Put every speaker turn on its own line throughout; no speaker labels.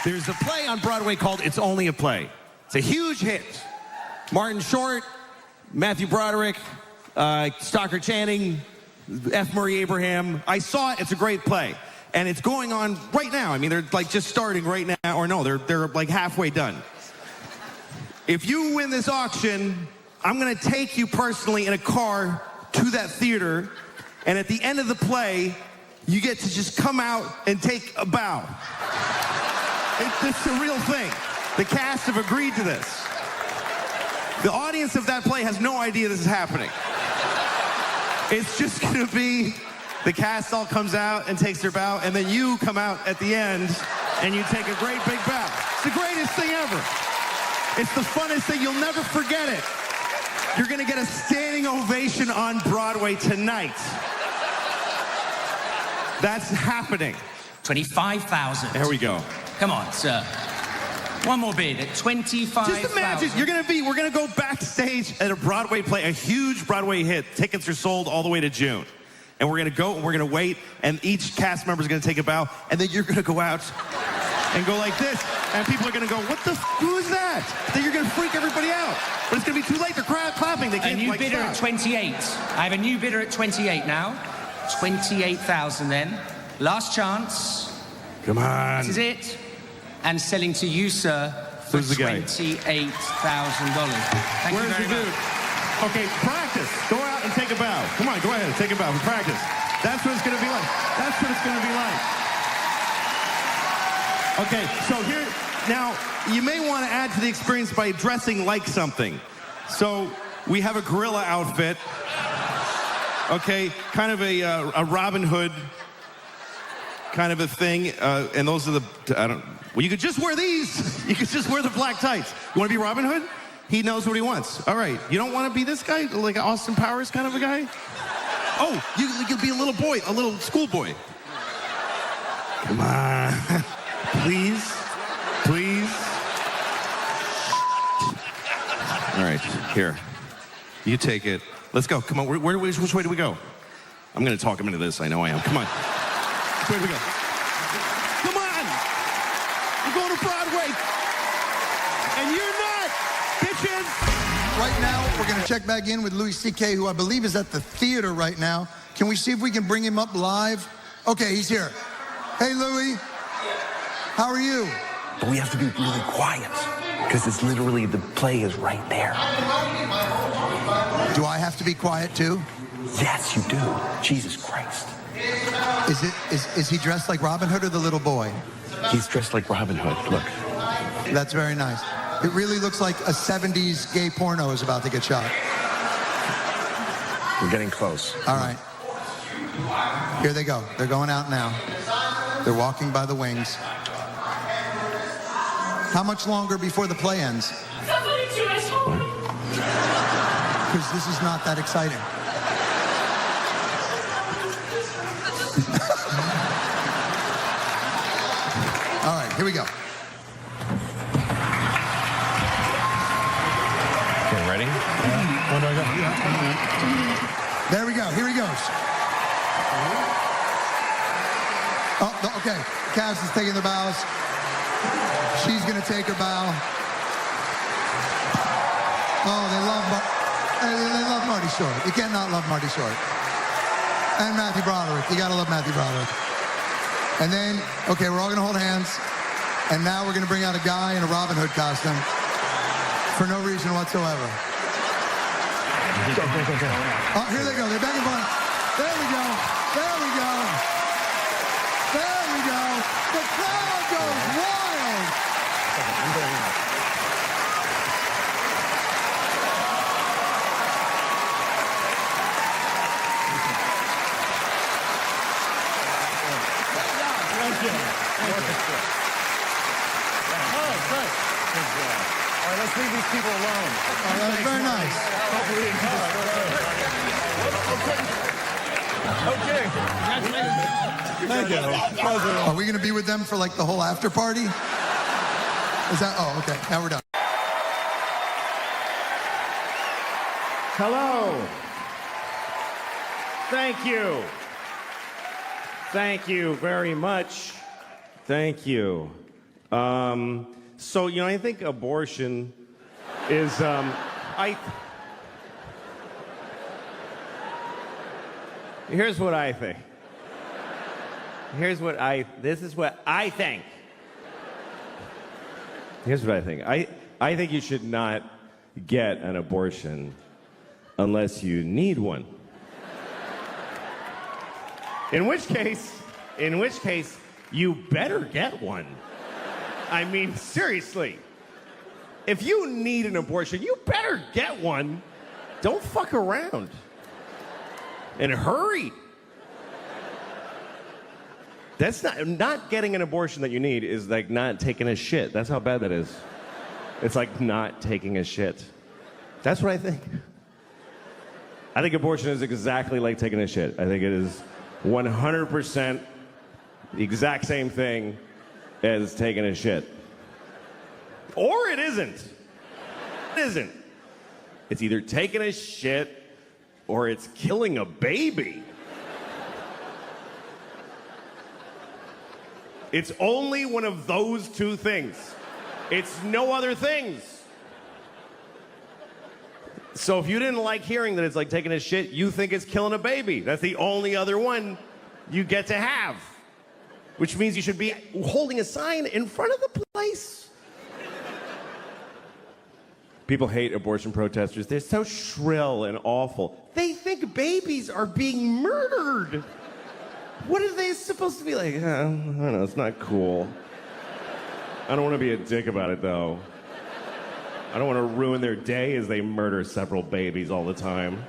There's a play on Broadway called It's Only a Play. It's a huge hit. Martin Short, Matthew Broderick, Stockard Channing, F. Murray Abraham. I saw it. It's a great play. And it's going on right now. I mean, they're like just starting right now. Or no, they're like halfway done. If you win this auction, I'm going to take you personally in a car to that theater. And at the end of the play, you get to just come out and take a bow. It's a real thing. The cast have agreed to this. The audience of that play has no idea this is happening. It's just going to be the cast all comes out and takes their bow, and then you come out at the end and you take a great big bow. It's the greatest thing ever. It's the funnest thing. You'll never forget it. You're going to get a standing ovation on Broadway tonight. That's happening.
25,000.
There we go.
Come on, sir. One more bid at 25,000.
Just imagine, we're gonna go backstage at a Broadway play, a huge Broadway hit. Tickets are sold all the way to June. And we're gonna go and we're gonna wait, and each cast member is gonna take a bow, and then you're gonna go out and go like this, and people are gonna go, what the who is that? Then you're gonna freak everybody out. But it's gonna be too late, they're clapping, they can't
A new
like,
bidder
stop.
at 28. I have a new bidder at 28 now. 28,000 then. Last chance.
Come on.
This is it. And selling to you, sir, for $28,000. Thank
Where's
you very
the dude?
much.
Okay, practice. Go out and take a bow. Come on, go ahead, take a bow. Practice. That's what it's gonna be like. That's what it's gonna be like. Okay, so here, now, you may want to add to the experience by dressing like something. So, we have a gorilla outfit. Okay, kind of a Robin Hood kind of a thing, and those are well, you could just wear these. You could just wear the black tights. You want to be Robin Hood? He knows what he wants. All right, you don't want to be this guy, like an Austin Powers kind of a guy? Oh, you could be a little boy, a little schoolboy. Come on, please, please. All right, here, you take it. Let's go, come on, which way do we go? I'm gonna talk him into this, I know I am, come on. Which way do we go? Come on! We're going to Broadway! And you're not, bitches!
Right now, we're gonna check back in with Louis C.K., who I believe is at the theater right now. Can we see if we can bring him up live? Okay, he's here. Hey, Louis. How are you?
But we have to be really quiet, because it's literally, the play is right there.
Do I have to be quiet too?
Yes, you do. Jesus Christ.
Is he dressed like Robin Hood or the little boy?
He's dressed like Robin Hood, look.
That's very nice. It really looks like a 70s gay porno is about to get shot.
We're getting close.
All right. Here they go. They're going out now. They're walking by the wings. How much longer before the play ends? Because this is not that exciting. All right, here we go.
Okay, ready? Yeah. Where do I go?
There we go. Here he goes. Oh, okay. Cavs is taking the bows. She's going to take her bow. Oh, they love Marty Short. You can't not love Marty Short. And Matthew Broderick. You got to love Matthew Broderick. And then, okay, we're all going to hold hands. And now we're going to bring out a guy in a Robin Hood costume for no reason whatsoever.
Go.
Oh, here they go. They're back and forth. There we go. There we go. There we go. The crowd goes wild.
Thank you. Oh, good. All right, let's leave these people alone.
Oh, that was very nice.
Okay. Thank you.
Are we going to be with them for like the whole after party? Is that? Oh, okay. Now we're done.
Hello. Thank you. Thank you very much. Thank you.
So, I think abortion is, here's what I think. This is what I think. Here's what I think. I think you should not get an abortion unless you need one. In which case, you better get one. I mean, seriously. If you need an abortion, you better get one. Don't fuck around. And hurry. That's not getting an abortion that you need is like not taking a shit. That's how bad that is. It's like not taking a shit. That's what I think. I think abortion is exactly like taking a shit. I think it is 100% the exact same thing as taking a shit. Or it isn't. It isn't. It's either taking a shit or it's killing a baby. It's only one of those two things. It's no other things. So if you didn't like hearing that it's like taking a shit, you think it's killing a baby. That's the only other one you get to have. Which means you should be holding a sign in front of the place. People hate abortion protesters. They're so shrill and awful. They think babies are being murdered. What are they supposed to be like? I don't know, it's not cool. I don't want to be a dick about it, though. I don't want to ruin their day as they murder several babies all the time.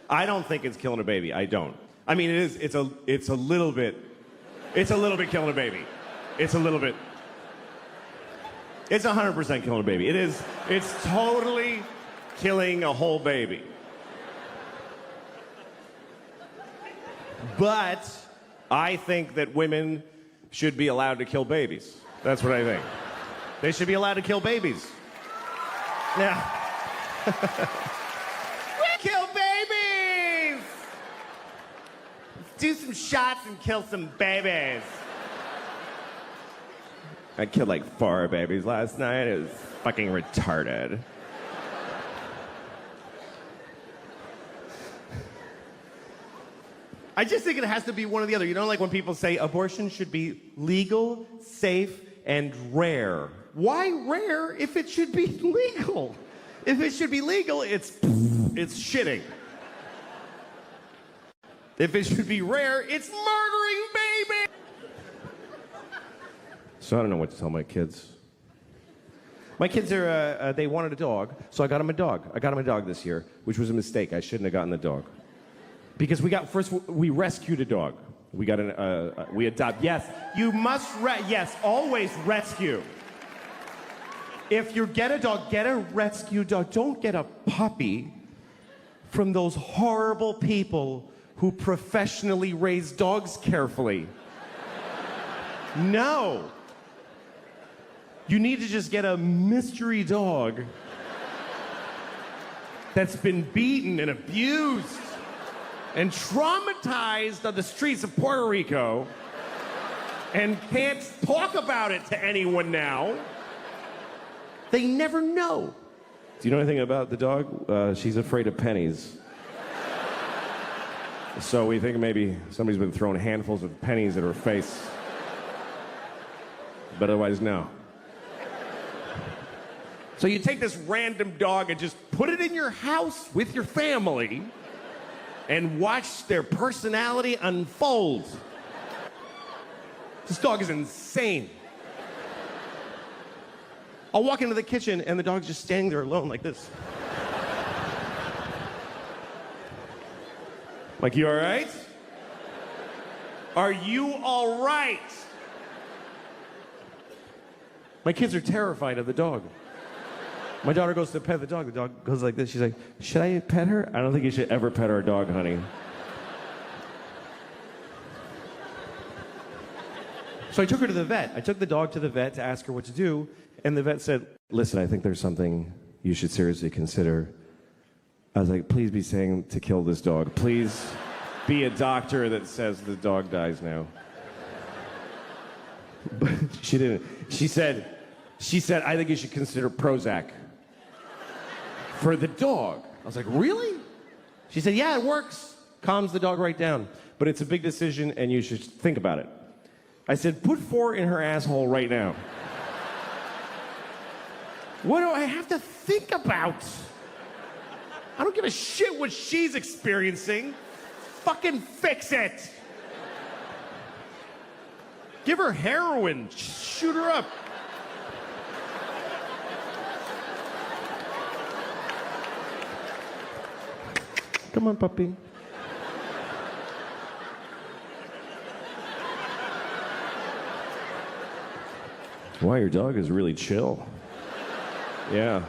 I don't think it's killing a baby. I don't. I mean, it's a little bit killing a baby. It's a little bit. It's 100% killing a baby. It's totally killing a whole baby. But I think that women should be allowed to kill babies. That's what I think. They should be allowed to kill babies. Yeah. We kill babies! Do some shots and kill some babies. I killed like 4 babies last night. It was fucking retarded. I just think it has to be one or the other. You know, like when people say abortion should be legal, safe, and rare. Why rare if it should be legal? If it should be legal, it's shitting. If it should be rare, it's murdering baby. So I don't know what to tell my kids. My kids are, they wanted a dog, so I got them a dog. I got them a dog this year, which was a mistake. I shouldn't have gotten the dog. Because we rescued a dog. We got we adopt. Yes, you must, yes, always rescue. If you get a dog, get a rescue dog. Don't get a puppy from those horrible people who professionally raise dogs carefully. No. You need to just get a mystery dog that's been beaten and abused and traumatized on the streets of Puerto Rico and can't talk about it to anyone now. They never know. Do you know anything about the dog? She's afraid of pennies. So we think maybe somebody's been throwing handfuls of pennies at her face. But otherwise, no. So you take this random dog and just put it in your house with your family and watch their personality unfold. This dog is insane. I'll walk into the kitchen and the dog's just standing there alone like this. Like, you all right? Are you all right? My kids are terrified of the dog. My daughter goes to pet the dog. The dog goes like this. She's like, should I pet her? I don't think you should ever pet our dog, honey. So I took her to the vet. I took the dog to the vet to ask her what to do. And the vet said, listen, I think there's something you should seriously consider. I was like, please be saying to kill this dog. Please be a doctor that says the dog dies now.
She didn't. She said, I think you should consider Prozac for the dog. I was like, really? She said, yeah, it works. Calms the dog right down. But it's a big decision, and you should think about it. I said, put 4 in her asshole right now. What do I have to think about? I don't give a shit what she's experiencing. Fucking fix it. Give her heroin. Shoot her up. Come on, puppy. Wow, your dog is really chill. Yeah.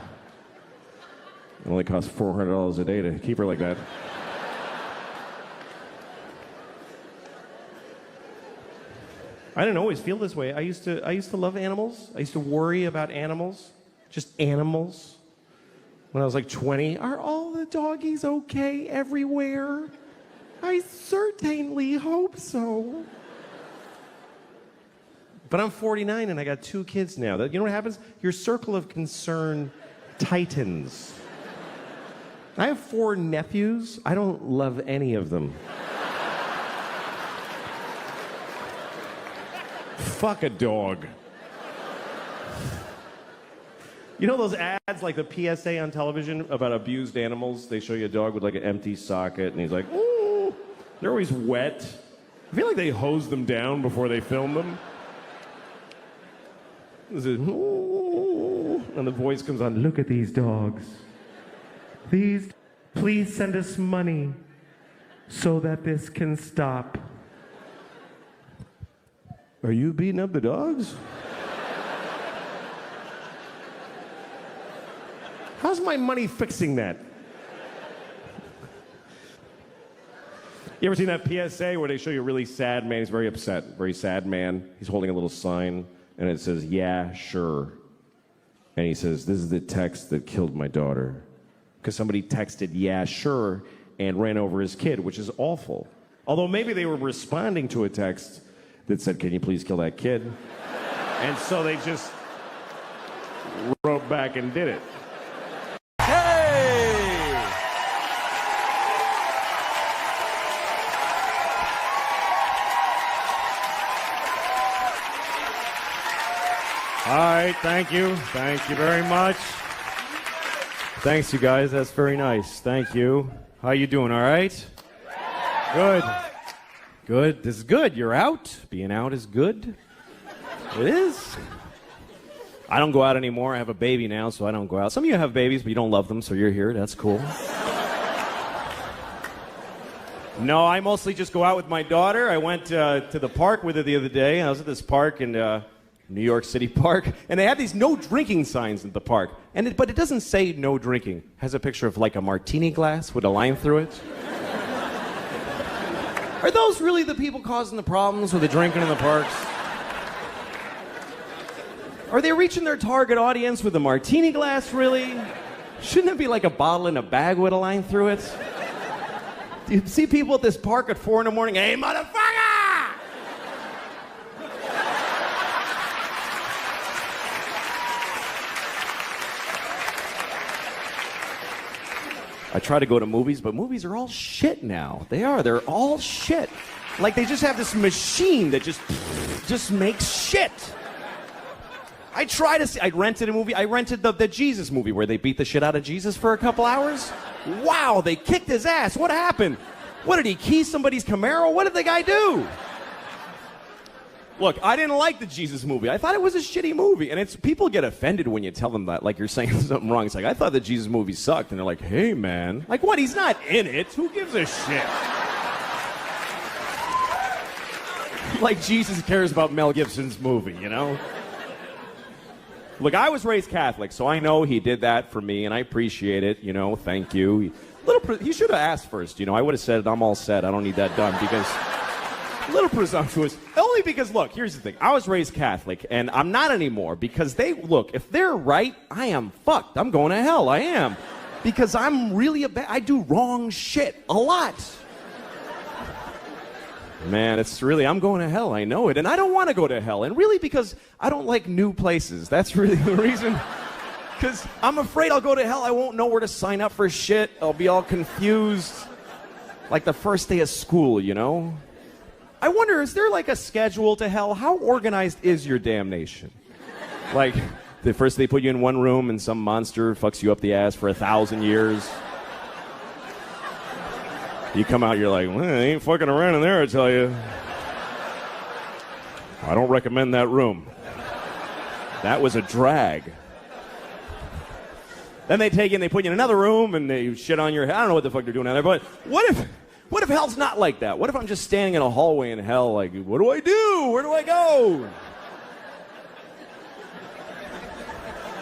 It only costs $400 a day to keep her like that. I didn't always feel this way. I used to love animals. I used to worry about animals. Just animals. When I was like 20, are all the doggies okay everywhere? I certainly hope so. But I'm 49 and I got 2 kids now. You know what happens? Your circle of concern tightens. I have 4 nephews. I don't love any of them. Fuck a dog. You know those ads, like the PSA on television about abused animals? They show you a dog with like an empty socket, and he's like, ooh. They're always wet. I feel like they hose them down before they film them. This is, ooh, and the voice comes on, look at these dogs. Please send us money so that this can stop. Are you beating up the dogs? How's my money fixing that? You ever seen that PSA where they show you a really sad man? He's very upset, very sad man. He's holding a little sign, and it says, yeah, sure. And he says, this is the text that killed my daughter. Because somebody texted, yeah, sure, and ran over his kid, which is awful. Although maybe they were responding to a text that said, can you please kill that kid? And so they just wrote back and did it. All right, thank you. Thank you very much. Thanks, you guys. That's very nice. Thank you. How you doing, all right? Good. Good. This is good. You're out. Being out is good. It is. I don't go out anymore. I have a baby now, so I don't go out. Some of you have babies, but you don't love them, so you're here. That's cool. No, I mostly just go out with my daughter. I went to the park with her the other day. I was at this park in New York City Park, and they have these no drinking signs at the park. But it doesn't say no drinking. It has a picture of like a martini glass with a line through it. Are those really the people causing the problems with the drinking in the parks? Are they reaching their target audience with a martini glass, really? Shouldn't it be like a bottle in a bag with a line through it? Do you see people at this park at 4 in the morning? Hey, motherfucker! I try to go to movies, but movies are all shit now. They are. They're all shit. Like they just have this machine that just makes shit. I try to see. I rented a movie. I rented the Jesus movie where they beat the shit out of Jesus for a couple hours. Wow, they kicked his ass. What happened? What, did he key somebody's Camaro? What did the guy do? Look, I didn't like the Jesus movie. I thought it was a shitty movie. And people get offended when you tell them that, like you're saying something wrong. It's like, I thought the Jesus movie sucked. And they're like, hey, man. Like, what? He's not in it. Who gives a shit? Like Jesus cares about Mel Gibson's movie, you know? Look, I was raised Catholic, so I know he did that for me, and I appreciate it, you know, thank you. He should have asked first, you know. I would have said, I'm all set, I don't need that done, because a little presumptuous. Only because, look, here's the thing. I was raised Catholic, and I'm not anymore, because look, if they're right, I am fucked. I'm going to hell, I am. Because I'm really I do wrong shit a lot. Man, it's really, I'm going to hell, I know it. And I don't want to go to hell. And really because I don't like new places. That's really the reason. Because I'm afraid I'll go to hell, I won't know where to sign up for shit. I'll be all confused. Like the first day of school, you know? I wonder, is there like a schedule to hell? How organized is your damnation? Like, the first they put you in one room and some monster fucks you up the ass for 1,000 years. You come out, you're like, well, I ain't fucking around in there, I tell you. I don't recommend that room. That was a drag. Then they take you and they put you in another room and they shit on your head. I don't know what the fuck they're doing out there, but what if hell's not like that? What if I'm just standing in a hallway in hell like, what do I do? Where do I go?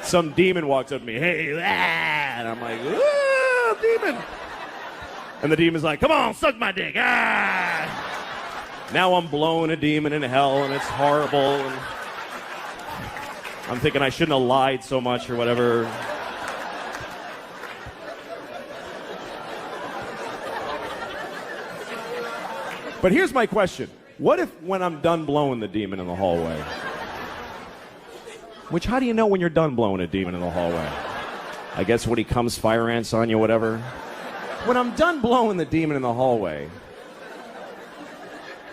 Some demon walks up to me, hey, and I'm like, ah, demon. And the demon's like, come on, suck my dick. Ah. Now I'm blowing a demon in hell, and it's horrible. And I'm thinking I shouldn't have lied so much or whatever. But here's my question. What if when I'm done blowing the demon in the hallway? Which, how do you know when you're done blowing a demon in the hallway? I guess when he comes fire ants on you, whatever. When I'm done blowing the demon in the hallway,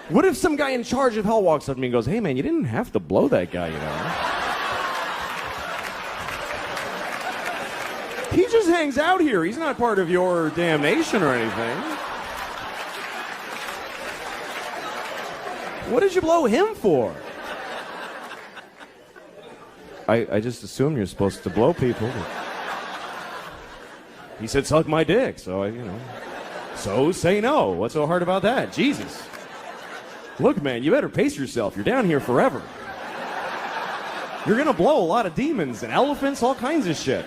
what if some guy in charge of hell walks up to me and goes, hey man, you didn't have to blow that guy, you know? He just hangs out here. He's not part of your damnation or anything. What did you blow him for? I just assume you're supposed to blow people. He said, suck my dick, so so say no. What's so hard about that? Jesus. Look, man, you better pace yourself. You're down here forever. You're gonna blow a lot of demons and elephants, all kinds of shit.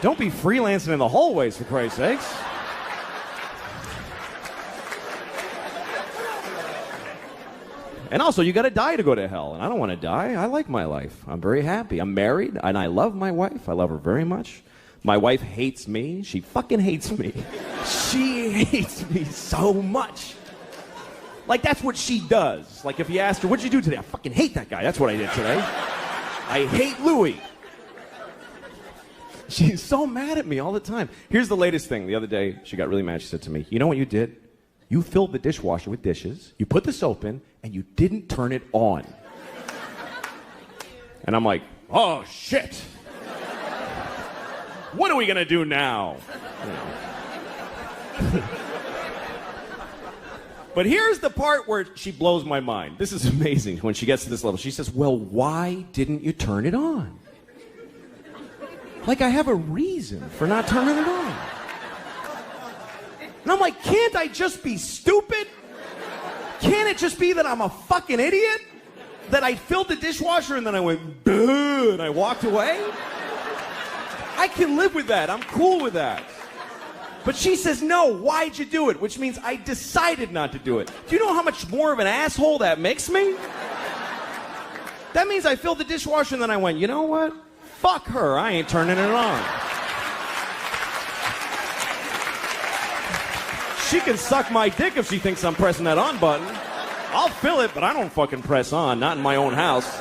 Don't be freelancing in the hallways, for Christ's sakes. And also, you gotta die to go to hell, and I don't want to die. I like my life. I'm very happy. I'm married, and I love my wife. I love her very much. My wife hates me. She fucking hates me. She hates me so much. Like, that's what she does. Like, if you asked her, what'd you do today? I fucking hate that guy. That's what I did today. I hate Louis. She's so mad at me all the time. Here's the latest thing. The other day, she got really mad. She said to me, you know what you did? You filled the dishwasher with dishes, you put the soap in, and you didn't turn it on. And I'm like, oh, shit. What are we going to do now? But here's the part where she blows my mind. This is amazing when she gets to this level. She says, well, why didn't you turn it on? Like I have a reason for not turning it on. And I'm like, can't I just be stupid? Can't it just be that I'm a fucking idiot? That I filled the dishwasher and then I went, duh, and I walked away? I can live with that. I'm cool with that. But she says, no, why'd you do it? Which means I decided not to do it. Do you know how much more of an asshole that makes me? That means I filled the dishwasher and then I went, you know what? Fuck her. I ain't turning it on. She can suck my dick if she thinks I'm pressing that on button. I'll fill it, but I don't fucking press on, not in my own house.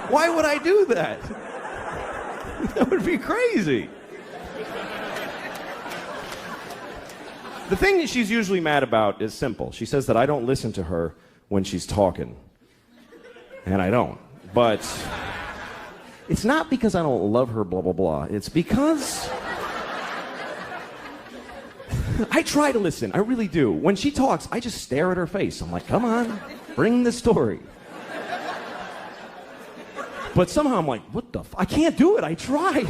Why would I do that? That would be crazy. The thing that she's usually mad about is simple. She says that I don't listen to her when she's talking. And I don't. But it's not because I don't love her, blah, blah, blah. It's because I try to listen. I really do. When she talks, I just stare at her face. I'm like, come on, bring the story. But somehow I'm like, what the I can't do it. I try.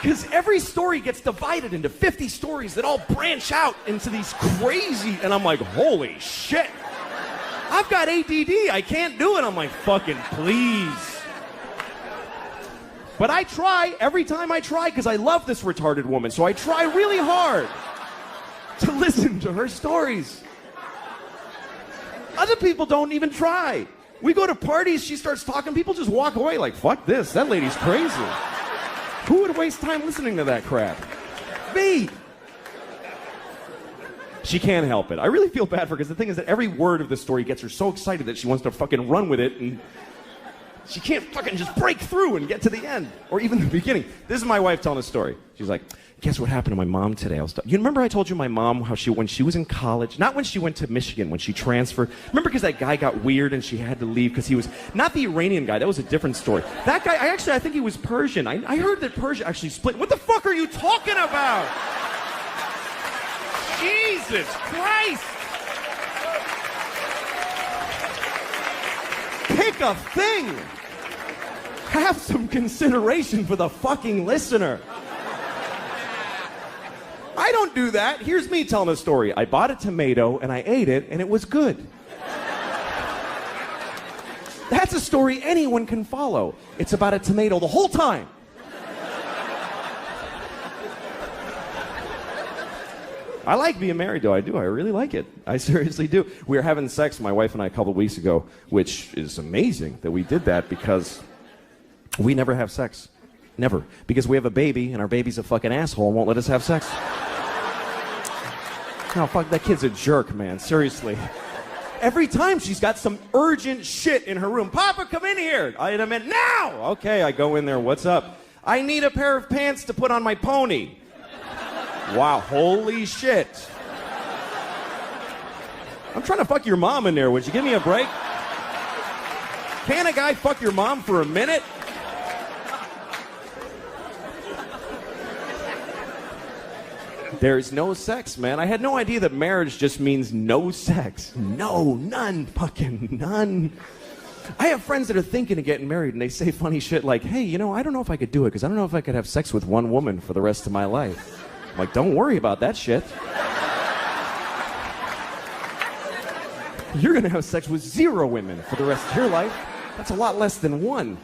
Because every story gets divided into 50 stories that all branch out into these crazy... And I'm like, holy shit. I've got ADD. I can't do it. I'm like, fucking please. But I try every time I try because I love this retarded woman. So I try really hard to listen to her stories. Other people don't even try. We go to parties, she starts talking, people just walk away like, fuck this, that lady's crazy. Who would waste time listening to that crap? Me. She can't help it. I really feel bad for her because the thing is that every word of the story gets her so excited that she wants to fucking run with it, and she can't fucking just break through and get to the end or even the beginning. This is my wife telling a story. She's like, guess what happened to my mom today? You remember I told you my mom how when she was in college, not when she went to Michigan, when she transferred. Remember because that guy got weird and she had to leave because he was not the Iranian guy. That was a different story. That guy, I think he was Persian. I heard that Persia actually split. What the fuck are you talking about? Jesus Christ! Pick a thing! Have some consideration for the fucking listener. I don't do that. Here's me telling a story. I bought a tomato and I ate it and it was good. That's a story anyone can follow. It's about a tomato the whole time. I like being married, though. I do. I really like it. I seriously do. We were having sex, my wife and I, a couple of weeks ago, which is amazing that we did that because we never have sex. Never. Because we have a baby, and our baby's a fucking asshole and won't let us have sex. No, fuck, that kid's a jerk, man. Seriously. Every time she's got some urgent shit in her room. Papa, come in here. I meant now. Okay, I go in there. What's up? I need a pair of pants to put on my pony. Wow, holy shit. I'm trying to fuck your mom in there. Would you give me a break? Can a guy fuck your mom for a minute? There's no sex, man. I had no idea that marriage just means no sex. No, none, fucking none. I have friends that are thinking of getting married, and they say funny shit like, hey, you know, I don't know if I could do it, because I don't know if I could have sex with one woman for the rest of my life. I'm like, don't worry about that shit. You're going to have sex with 0 women for the rest of your life. That's a lot less than one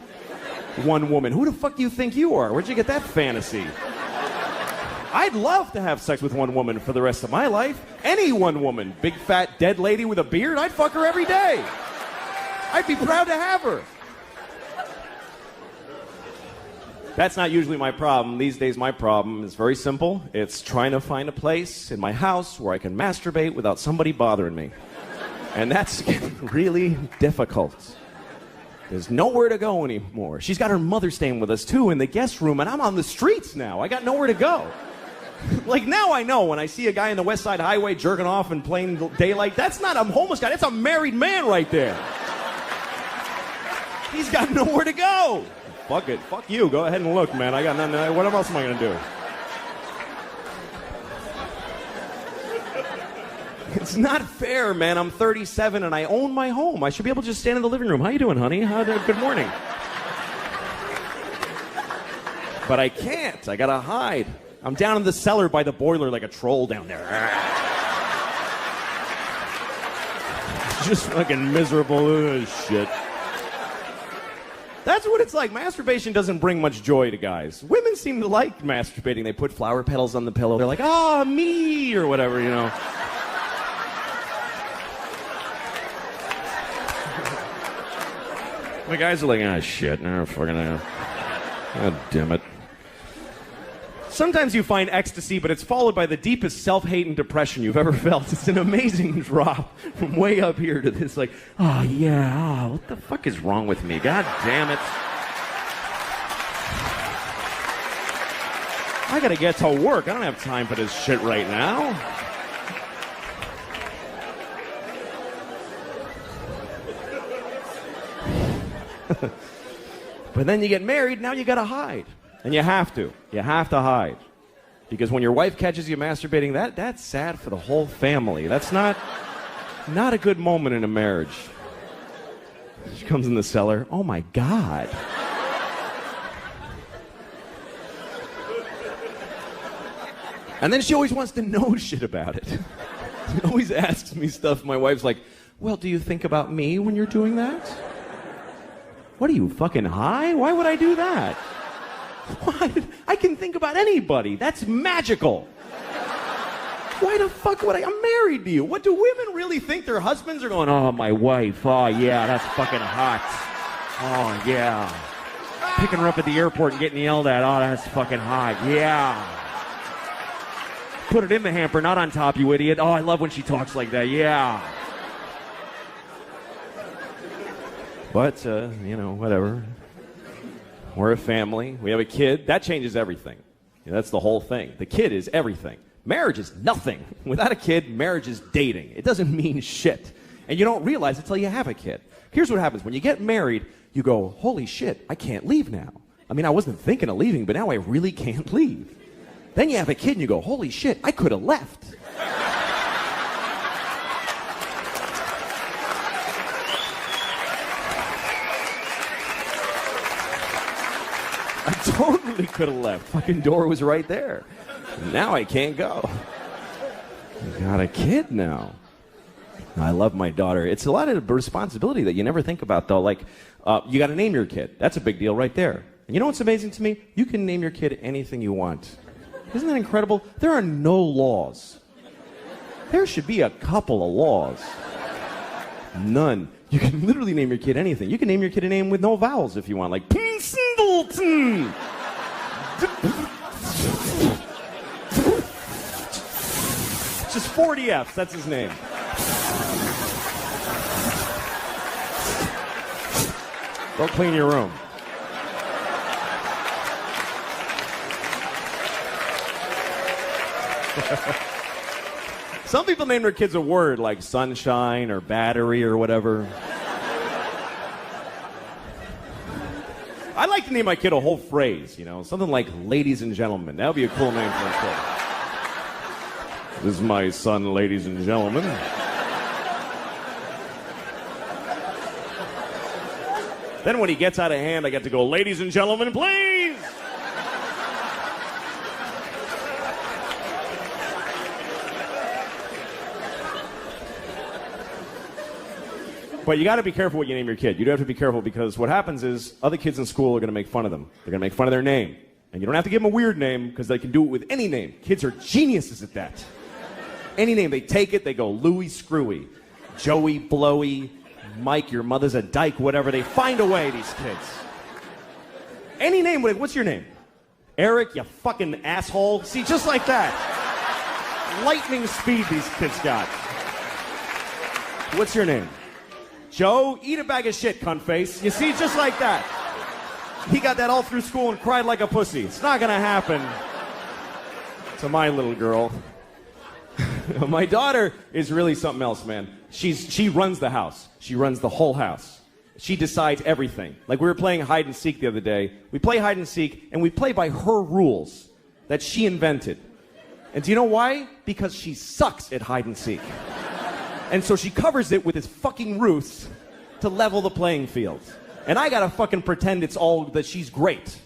woman. Who the fuck do you think you are? Where'd you get that fantasy? I'd love to have sex with one woman for the rest of my life. Any one woman. Big, fat, dead lady with a beard, I'd fuck her every day. I'd be proud to have her. That's not usually my problem. These days, my problem is very simple. It's trying to find a place in my house where I can masturbate without somebody bothering me. And that's really difficult. There's nowhere to go anymore. She's got her mother staying with us, too, in the guest room, and I'm on the streets now. I got nowhere to go. Like, now I know when I see a guy in the West Side Highway jerking off in plain daylight, that's not a homeless guy. That's a married man right there. He's got nowhere to go. Fuck it. Fuck you. Go ahead and look, man. I got nothing. What else am I going to do? It's not fair, man. I'm 37 and I own my home. I should be able to just stand in the living room. How you doing, honey? Good morning. But I can't. I got to hide. I'm down in the cellar by the boiler like a troll down there. Just fucking miserable shit. That's what it's like. Masturbation doesn't bring much joy to guys. Women seem to like masturbating. They put flower petals on the pillow. They're like, ah, me, or whatever, you know. The guys are like, ah, shit. No, fucking God damn it. Sometimes you find ecstasy, but it's followed by the deepest self-hate and depression you've ever felt. It's an amazing drop from way up here to this, like, oh, yeah, oh, what the fuck is wrong with me? God damn it. I gotta get to work. I don't have time for this shit right now. But then you get married, now you gotta hide. And you have to. You have to hide. Because when your wife catches you masturbating, that's sad for the whole family. That's not a good moment in a marriage. She comes in the cellar. Oh, my God. And then she always wants to know shit about it. She always asks me stuff. My wife's like, well, do you think about me when you're doing that? What are you, fucking high? Why would I do that? What? I can think about anybody. That's magical. Why the fuck would I'm married to you. What do women really think their husbands are going, oh, my wife. Oh, yeah, that's fucking hot. Oh, yeah. Picking her up at the airport and getting yelled at. Oh, that's fucking hot. Yeah. Put it in the hamper, not on top, you idiot. Oh, I love when she talks like that. Yeah. But, whatever. We're a family. We have a kid. That changes everything. That's the whole thing. The kid is everything. Marriage is nothing. Without a kid, marriage is dating. It doesn't mean shit. And you don't realize it until you have a kid. Here's what happens. When you get married, you go, holy shit, I can't leave now. I mean, I wasn't thinking of leaving, but now I really can't leave. Then you have a kid and you go, holy shit, I could have left. I totally could have left. Fucking door was right there. Now I can't go. I got a kid now. I love my daughter. It's a lot of responsibility that you never think about, though. Like, you got to name your kid. That's a big deal right there. And you know what's amazing to me? You can name your kid anything you want. Isn't that incredible? There are no laws. There should be a couple of laws. None. You can literally name your kid anything. You can name your kid a name with no vowels if you want, like Singleton. Just 40 F's, that's his name. Go clean your room. Some people name their kids a word like sunshine or battery or whatever. I'd like to name my kid a whole phrase, something like ladies and gentlemen. That would be a cool name for a kid. This is my son, ladies and gentlemen. Then when he gets out of hand, I get to go, ladies and gentlemen, please! But you got to be careful what you name your kid. You do have to be careful because what happens is other kids in school are going to make fun of them. They're going to make fun of their name. And you don't have to give them a weird name because they can do it with any name. Kids are geniuses at that. Any name, they take it, they go Louie Screwy, Joey Blowy, Mike, your mother's a dyke, whatever. They find a way, these kids. Any name, what's your name? Eric, you fucking asshole. See, just like that. Lightning speed these kids got. What's your name? Joe, eat a bag of shit, cunt face. You see, just like that. He got that all through school and cried like a pussy. It's not gonna happen to my little girl. My daughter is really something else, man. She runs the house. She runs the whole house. She decides everything. Like we were playing hide and seek the other day. We play hide and seek, and we play by her rules that she invented. And do you know why? Because she sucks at hide and seek. And so she covers it with his fucking ruse to level the playing field. And I gotta fucking pretend it's all that she's great.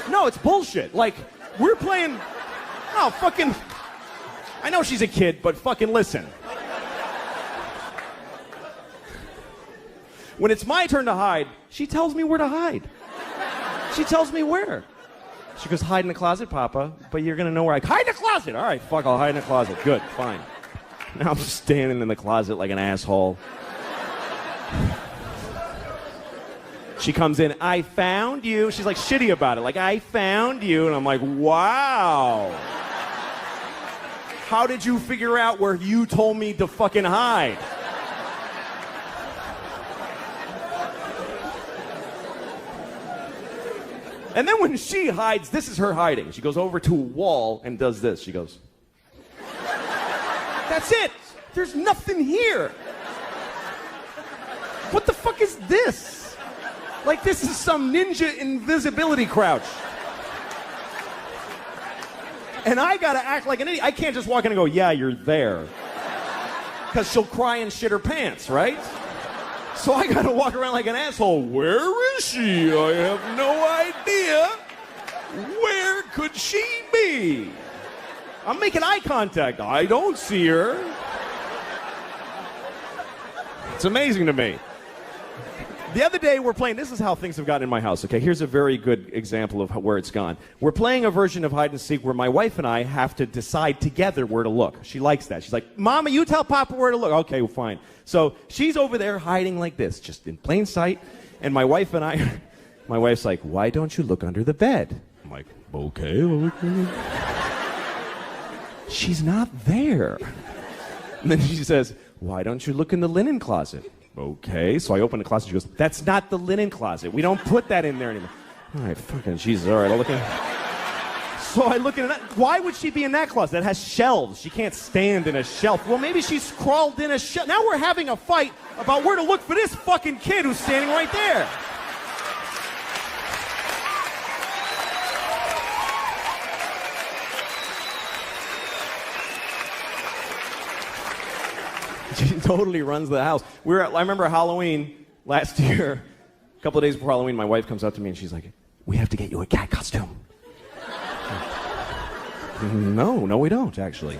No, it's bullshit. Like, we're playing... No, fucking... I know she's a kid, but fucking listen. When it's my turn to hide, she tells me where to hide. She tells me where. She goes, hide in the closet, Papa, but you're gonna know where I... Hide in the closet! All right, fuck, I'll hide in the closet. Good, fine. Now I'm standing in the closet like an asshole. She comes in, I found you. She's like shitty about it, like, I found you. And I'm like, wow. How did you figure out where you told me to fucking hide? And then when she hides, this is her hiding. She goes over to a wall and does this. She goes, that's it. There's nothing here. What the fuck is this? Like this is some ninja invisibility crouch. And I gotta act like an idiot. I can't just walk in and go, yeah, you're there. Because she'll cry and shit her pants, right? So I gotta walk around like an asshole. Where is she? I have no idea. Where could she be? I'm making eye contact. I don't see her. It's amazing to me. The other day we're playing, this is how things have gotten in my house, okay? Here's a very good example of where it's gone. We're playing a version of hide and seek where my wife and I have to decide together where to look. She likes that. She's like, Mama, you tell Papa where to look. Okay, well, fine. So she's over there hiding like this, just in plain sight. And my wife and I, my wife's like, why don't you look under the bed? I'm like, okay. She's not there. And then she says, why don't you look in the linen closet? Okay. So I open the closet. She goes, that's not the linen closet. We don't put that in there anymore. All right, fucking Jesus. All right, I'll look in. So I look in that. Why would she be in that closet? That has shelves. She can't stand in a shelf. Well, maybe she's crawled in a shelf. Now we're having a fight about where to look for this fucking kid who's standing right there. She totally runs the house. I remember Halloween last year, a couple of days before Halloween, my wife comes up to me and she's like, we have to get you a cat costume. No, we don't, actually.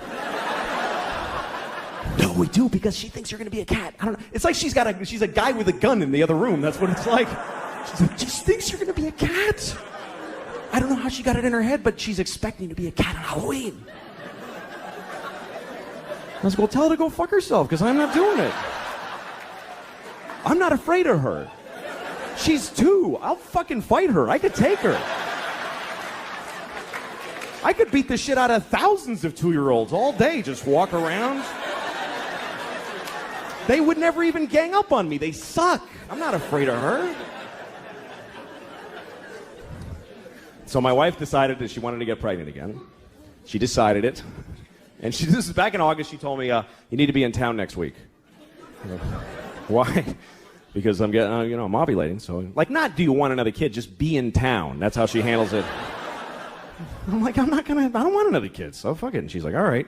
No, we do, because she thinks you're going to be a cat. I don't know. It's like she's a guy with a gun in the other room. That's what it's like. She's like, just thinks you're going to be a cat. I don't know how she got it in her head, but she's expecting to be a cat on Halloween. I was going to tell her to go fuck herself, because I'm not doing it. I'm not afraid of her. She's 2. I'll fucking fight her. I could take her. I could beat the shit out of thousands of 2-year-olds all day, just walk around. They would never even gang up on me. They suck. I'm not afraid of her. So my wife decided that she wanted to get pregnant again. She decided it. And this is back in August. She told me, you need to be in town next week. Why? Because I'm getting, I'm ovulating. So, not do you want another kid, just be in town. That's how she handles it. I'm like, I don't want another kid, so fuck it. And she's like, all right.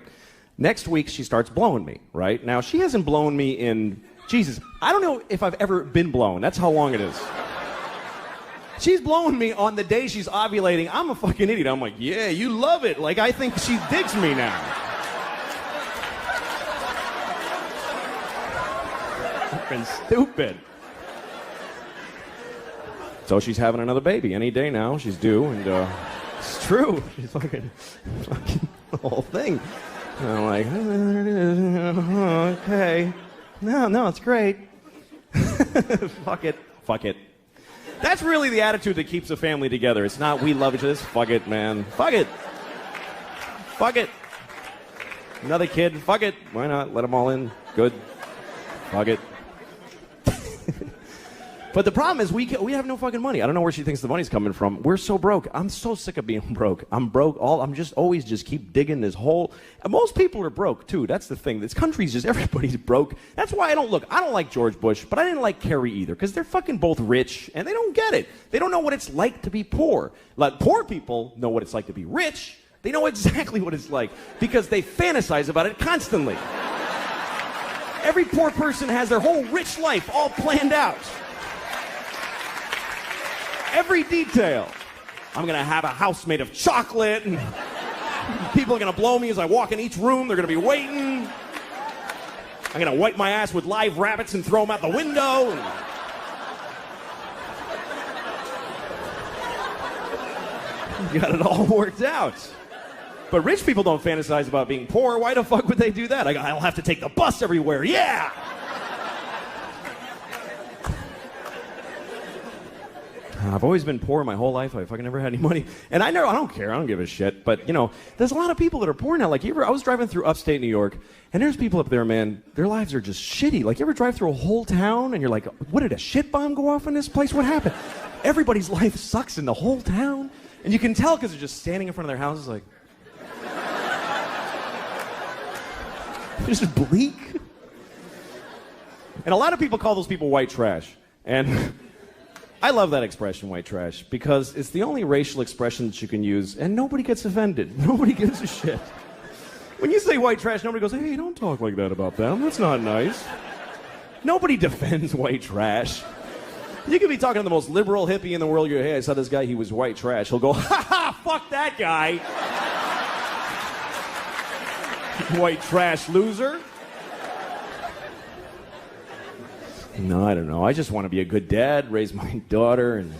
Next week, she starts blowing me, right? Now, she hasn't blown me in, Jesus, I don't know if I've ever been blown. That's how long it is. She's blowing me on the day she's ovulating. I'm a fucking idiot. I'm like, yeah, you love it. I think she digs me now. Fucking stupid. So she's having another baby any day now. She's due, and it's true. She's fucking the whole thing. And I'm like, okay. No, it's great. Fuck it. That's really the attitude that keeps a family together. It's not we love each other. It's fuck it, man. Fuck it. Another kid. Fuck it. Why not? Let them all in. Good. Fuck it. But the problem is we have no fucking money. I don't know where she thinks the money's coming from. We're so broke. I'm so sick of being broke. I'm broke. I'm just always keep digging this hole. And most people are broke too. That's the thing. This country's just everybody's broke. That's why I don't like George Bush, but I didn't like Kerry either, because they're fucking both rich and they don't get it. They don't know what it's like to be poor. Poor people know what it's like to be rich. They know exactly what it's like because they fantasize about it constantly. Every poor person has their whole rich life all planned out. Every detail. I'm going to have a house made of chocolate, and people are going to blow me as I walk in each room. They're going to be waiting. I'm going to wipe my ass with live rabbits and throw them out the window. You got it all worked out. But rich people don't fantasize about being poor. Why the fuck would they do that? I'll have to take the bus everywhere. Yeah! I've always been poor my whole life. I fucking never had any money. And I don't care. I don't give a shit. But, there's a lot of people that are poor now. I was driving through upstate New York, and there's people up there, man, their lives are just shitty. You ever drive through a whole town, and you're like, what, did a shit bomb go off in this place? What happened? Everybody's life sucks in the whole town. And you can tell because they're just standing in front of their houses like... just bleak. And a lot of people call those people white trash. And... I love that expression, white trash, because it's the only racial expression that you can use, and nobody gets offended. Nobody gives a shit. When you say white trash, nobody goes, hey, don't talk like that about them. That's not nice. Nobody defends white trash. You could be talking to the most liberal hippie in the world. You go, hey, I saw this guy, he was white trash. He'll go, ha ha, fuck that guy. White trash loser. No, I don't know. I just want to be a good dad, raise my daughter, and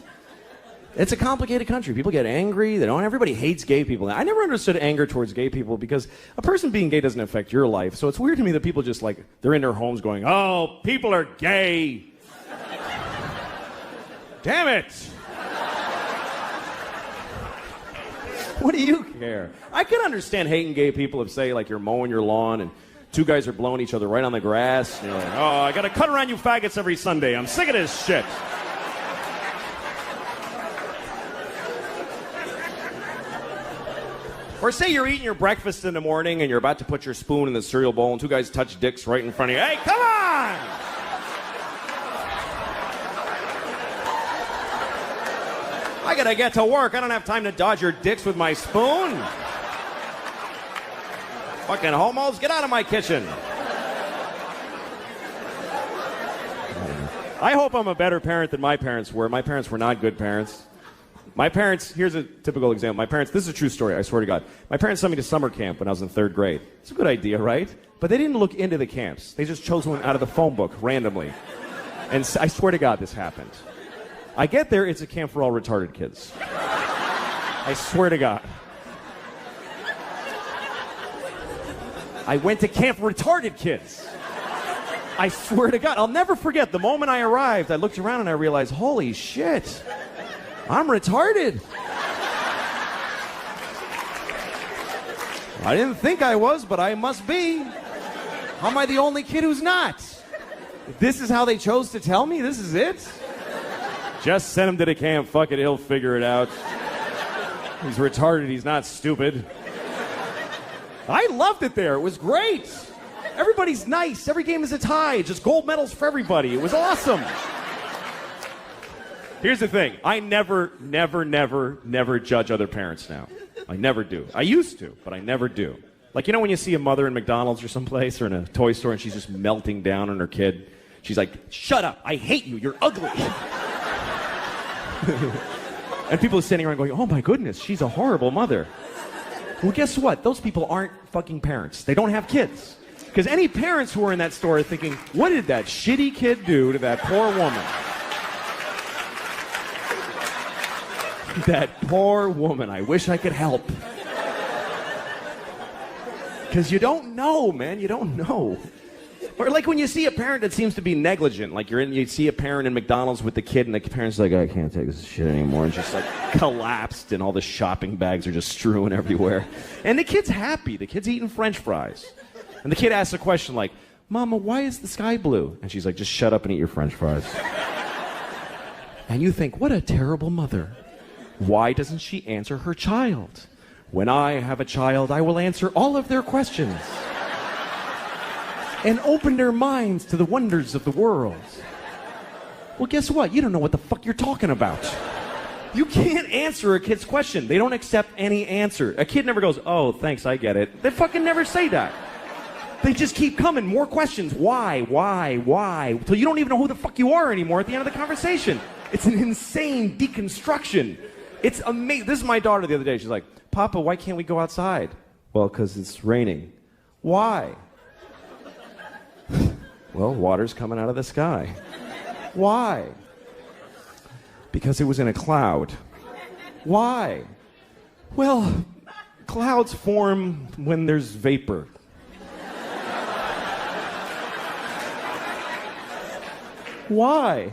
it's a complicated country. People get angry. Everybody hates gay people. I never understood anger towards gay people because a person being gay doesn't affect your life. So it's weird to me that people just they're in their homes going, oh, people are gay. Damn it. What do you care? I can understand hating gay people if, say, like, you're mowing your lawn and two guys are blowing each other right on the grass. And you're like, oh, I gotta cut around you faggots every Sunday. I'm sick of this shit. Or say you're eating your breakfast in the morning and you're about to put your spoon in the cereal bowl and two guys touch dicks right in front of you. Hey, come on! I gotta get to work. I don't have time to dodge your dicks with my spoon. Fucking homos, get out of my kitchen. I hope I'm a better parent than my parents were. My parents were not good parents. My parents, here's a typical example. My parents, this is a true story, I swear to God. My parents sent me to summer camp when I was in 3rd grade. It's a good idea, right? But they didn't look into the camps. They just chose one out of the phone book randomly. And I swear to God this happened. I get there, it's a camp for all retarded kids. I swear to God. I went to camp for retarded kids. I swear to God. I'll never forget, the moment I arrived, I looked around and I realized, holy shit. I'm retarded. I didn't think I was, but I must be. How am I the only kid who's not? This is how they chose to tell me? This is it? Just send him to the camp. Fuck it, he'll figure it out. He's retarded, he's not stupid. I loved it there. It was great. Everybody's nice. Every game is a tie. Just gold medals for everybody. It was awesome. Here's the thing. I never judge other parents now. I never do. I used to, but I never do. Like, you know when you see a mother in McDonald's or someplace or in a toy store and she's just melting down on her kid? She's like, shut up. I hate you. You're ugly. And people are standing around going, oh my goodness, she's a horrible mother. Well, guess what? Those people aren't fucking parents. They don't have kids. Because any parents who are in that store are thinking, what did that shitty kid do to that poor woman? That poor woman. I wish I could help. Because you don't know, man. You don't know. Or like when you see a parent that seems to be negligent. Like you see a parent in McDonald's with the kid and the parent's like, I can't take this shit anymore. And just like collapsed and all the shopping bags are just strewn everywhere. And the kid's happy. The kid's eating French fries. And the kid asks a question like, Mama, why is the sky blue? And she's like, just shut up and eat your French fries. And you think, what a terrible mother. Why doesn't she answer her child? When I have a child, I will answer all of their questions and open their minds to the wonders of the world. Well, guess what? You don't know what the fuck you're talking about. You can't answer a kid's question. They don't accept any answer. A kid never goes, oh, thanks, I get it. They fucking never say that. They just keep coming. More questions. Why? Till you don't even know who the fuck you are anymore at the end of the conversation. It's an insane deconstruction. It's amazing. This is my daughter the other day. She's like, Papa, why can't we go outside? Well, because it's raining. Why? Well, water's coming out of the sky. Why? Because it was in a cloud. Why? Well, clouds form when there's vapor. Why?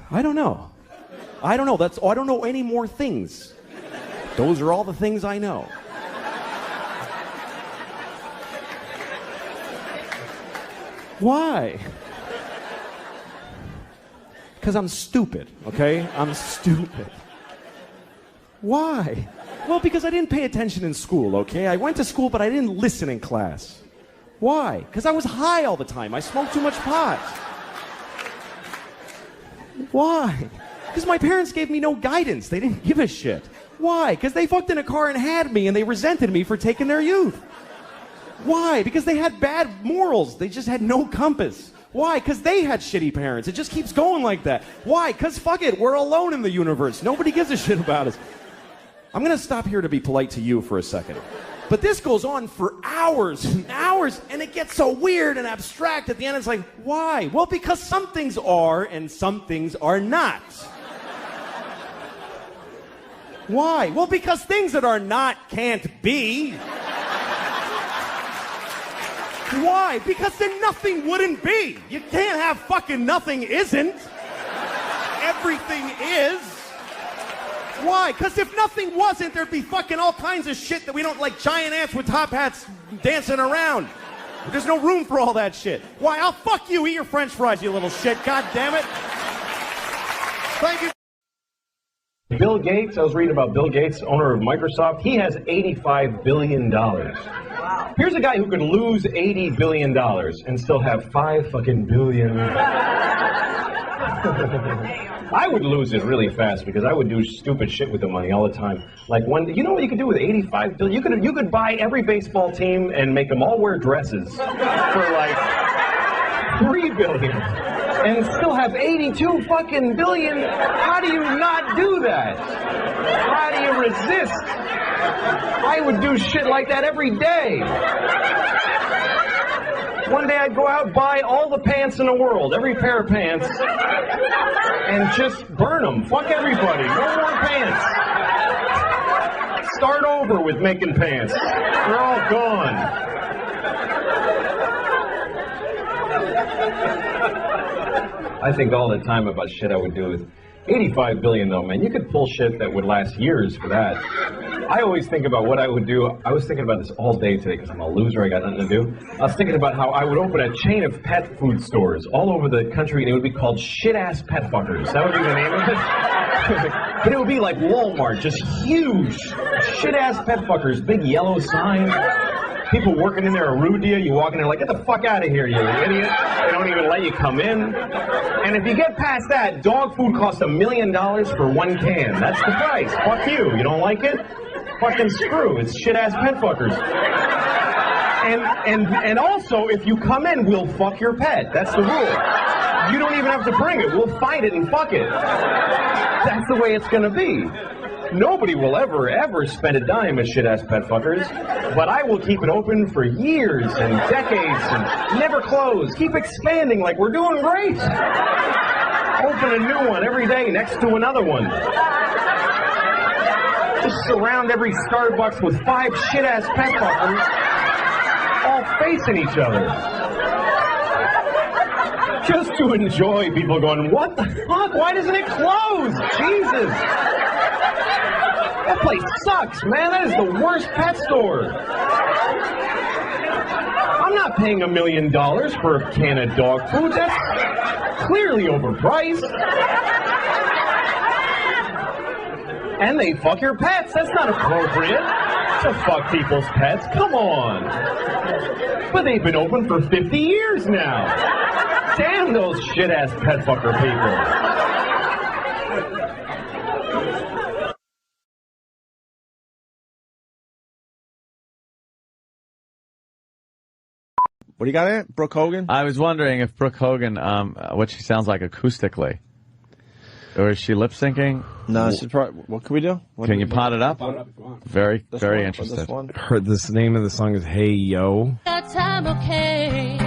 I don't know. I don't know. I don't know any more things. Those are all the things I know. Why? Because I'm stupid, okay? I'm stupid. Why? Well, because I didn't pay attention in school, okay? I went to school, but I didn't listen in class. Why? Because I was high all the time. I smoked too much pot. Why? Because my parents gave me no guidance. They didn't give a shit. Why? Because they fucked in a car and had me, and they resented me for taking their youth. Why? Because they had bad morals. They just had no compass. Why? Because they had shitty parents. It just keeps going like that. Why? Because fuck it, we're alone in the universe. Nobody gives a shit about us. I'm going to stop here to be polite to you for a second. But this goes on for hours and hours, and it gets so weird and abstract. At the end, it's like, why? Well, because some things are and some things are not. Why? Well, because things that are not can't be. Why? Because then nothing wouldn't be. You can't have fucking nothing isn't. Everything is.
Why? Because if nothing wasn't, there'd be fucking all kinds of shit that we don't like, giant ants with top hats dancing around. There's no room for all that shit. Why? I'll fuck you. Eat your French fries, you little shit. God damn it. Thank you.
Bill Gates, I was reading about Bill Gates, owner of Microsoft. He has $85 billion. Here's a guy who could lose $80 billion and still have 5 fucking billion. I would lose it really fast because I would do stupid shit with the money all the time. Like you know what you could do with $85 billion? You could buy every baseball team and make them all wear dresses for like $3 billion. And still have 82 fucking billion. How do you not do that? How do you resist? I would do shit like that every day. One day I'd go out, buy all the pants in the world, every pair of pants, and just burn them. Fuck everybody. No more pants. Start over with making pants. They're all gone. I think all the time about shit I would do with $85 billion though, man. You could pull shit that would last years for that. I always think about what I would do. I was thinking about this all day today because I'm a loser. I got nothing to do. I was thinking about how I would open a chain of pet food stores all over the country, and it would be called Shit-Ass Pet Fuckers. That would be the name of it. But it would be like Walmart, just huge Shit-Ass Pet Fuckers, big yellow sign. People working in there are rude to you. You walk in there like, get the fuck out of here, you idiot. They don't even let you come in. And if you get past that, dog food costs $1 million for 1 can. That's the price. Fuck you. You don't like it? Fucking screw. It's shit-ass pet fuckers. And also, if you come in, we'll fuck your pet. That's the rule. You don't even have to bring it. We'll find it and fuck it. That's the way it's going to be. Nobody will ever spend a dime at shit-ass pet fuckers, but I will keep it open for years and decades and never close. Keep expanding like we're doing great. Open a new one every day next to another one. Just surround every Starbucks with 5 shit-ass pet fuckers all facing each other. Just to enjoy people going, what the fuck? Why doesn't it close? Jesus. That place sucks, man. That is the worst pet store. I'm not paying $1 million for a can of dog food. That's clearly overpriced. And they fuck your pets. That's not appropriate to fuck people's pets. Come on. But they've been open for 50 years now. Damn those shit-ass pet fucker people.
What do you got in? Brooke Hogan?
I was wondering if Brooke Hogan, what she sounds like acoustically. Or is she lip syncing?
No, she's probably, what can we do?
Can you pot it up? Very
Very
interested.
Heard this name of the song is Hey Yo.
That time okay,